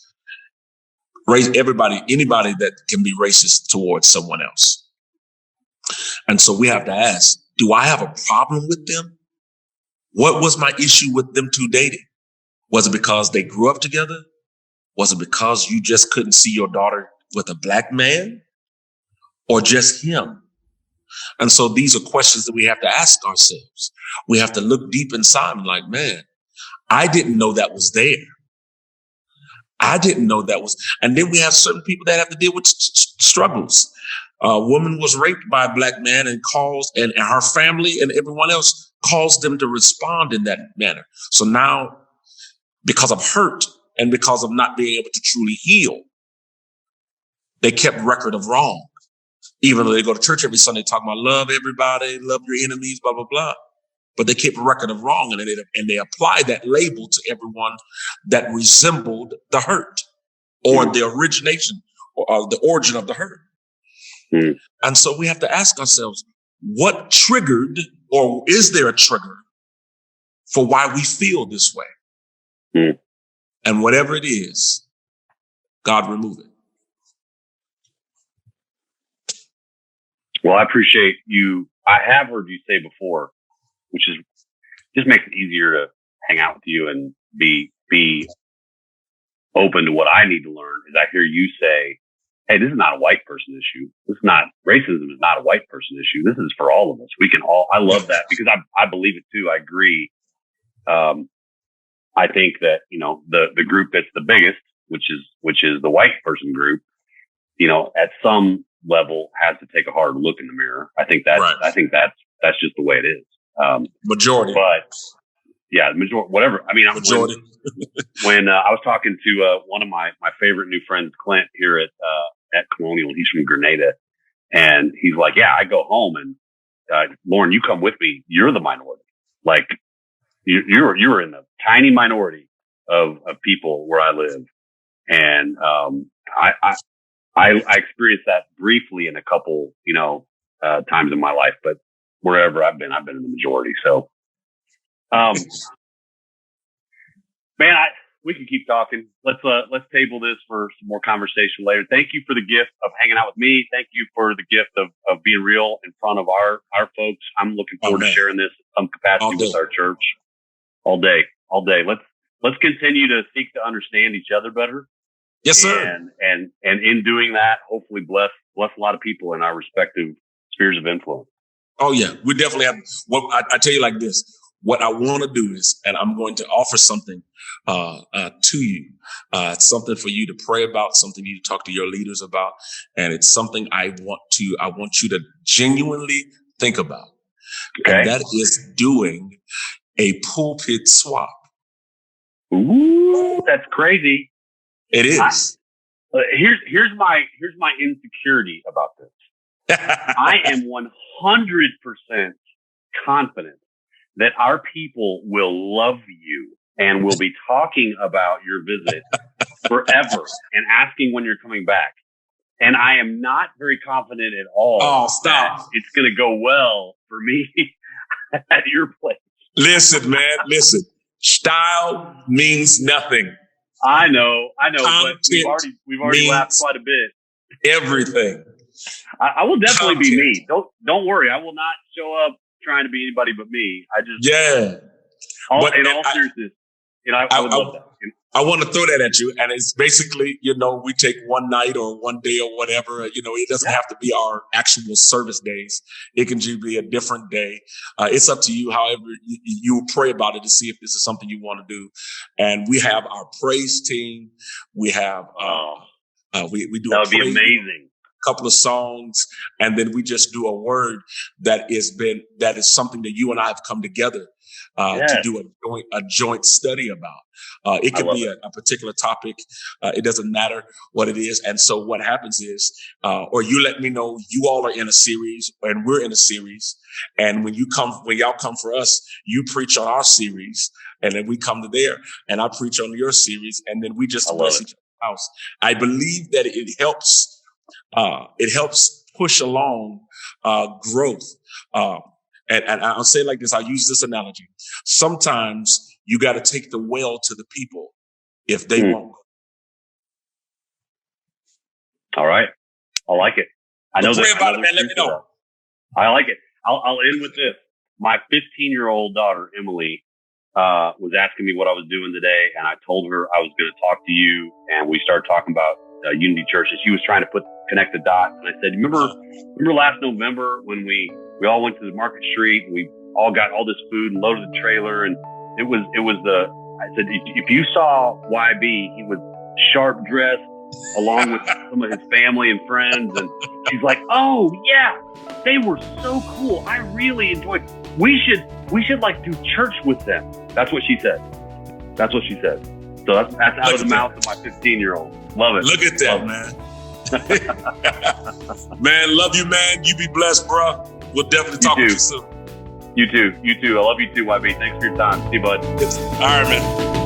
Anybody that can be racist towards someone else. And so we have to ask, do I have a problem with them? What was my issue with them 2 dating? Was it because they grew up together? Was it because you just couldn't see your daughter with a black man? Or just him? And so these are questions that we have to ask ourselves. We have to look deep inside and like, man, I didn't know that was there. I didn't know that was. And then we have certain people that have to deal with struggles. A woman was raped by a black man and her family and everyone else caused them to respond in that manner. So now, because of hurt and because of not being able to truly heal, they kept record of wrong. Even though they go to church every Sunday talking about love everybody, love your enemies, blah, blah, blah. But they kept a record of wrong and they apply that label to everyone that resembled the hurt or the origination or the origin of the hurt. And so we have to ask ourselves, what triggered, or is there a trigger for why we feel this way? And whatever it is, God remove it. Well, I appreciate you. I have heard you say before, which is just makes it easier to hang out with you and be open to what I need to learn. Is I hear you say, hey, this is not a white person issue. Racism is not a white person issue. This is for all of us. We can all, I love that because I believe it too. I agree. I think that, the group that's the biggest, which is the white person group, at some level has to take a hard look in the mirror. I think that's just the way it is. Majority. But yeah, majority, whatever. I mean, majority. When I was talking to one of my favorite new friends, Clint, here at Colonial, he's from Grenada, and he's like, yeah, I go home and Lauren, you come with me. You're the minority. Like you're in the tiny minority of people where I live. And I experienced that briefly in a couple, times in my life, but wherever I've been in the majority. So, man, we can keep talking. Let's table this for some more conversation later. Thank you for the gift of hanging out with me. Thank you for the gift of being real in front of our folks. I'm looking forward to sharing this in some capacity with our church all day. Let's continue to seek to understand each other better. Yes, sir. And in doing that, hopefully bless a lot of people in our respective spheres of influence. Oh yeah, we definitely have. Well, I tell you like this. What I want to do is, and I'm going to offer something to you. It's something for you to pray about, something you to talk to your leaders about, and it's something I want you to genuinely think about. Okay. And that is doing a pulpit swap. Ooh, that's crazy. It is. Here's my insecurity about this. I am 100% confident that our people will love you and will be talking about your visit forever and asking when you're coming back. And I am not very confident at all that it's going to go well for me at your place. Listen, man, listen. Style means nothing. I know, but we've already laughed quite a bit. Everything. I will definitely be me. Don't worry. I will not show up trying to be anybody but me. In all seriousness, I would love that. I want to throw that at you. And it's basically, we take one night or one day or whatever. It doesn't have to be our actual service days. It can just be a different day. It's up to you. However, you pray about it to see if this is something you want to do. And we have our praise team. We have, we do that would be amazing. Couple of songs, and then we just do a word that is something that you and I have come together to do a joint study about. It could be a particular topic. It doesn't matter what it is. And so what happens is, or you let me know you all are in a series and we're in a series. And when y'all come for us, you preach on our series, and then we come to there and I preach on your series, and then we just bless each other's house. I believe that it helps. It helps push along growth. And I'll say it like this. I'll use this analogy. Sometimes you got to take the well to the people if they won't. All right. I like it. I know pray about it, man. Let me know. I like it. I'll end with this. My 15-year-old daughter, Emily, was asking me what I was doing today, and I told her I was going to talk to you, and we started talking about Unity Church, and she was trying to connect the dots. And I said, remember last November when we all went to the Market Street and we all got all this food and loaded the trailer, and I said, if you saw YB, he was sharp dressed along with some of his family and friends, and she's like, oh yeah, they were so cool. I really enjoyed it. We should like do church with them. That's what she said. So that's out of the mouth of my 15-year-old. Love it. Look at that, man. Man, love you, man. You be blessed, bro. We'll definitely talk to you soon. You too. I love you too, YB. Thanks for your time. See you, bud. All right, man.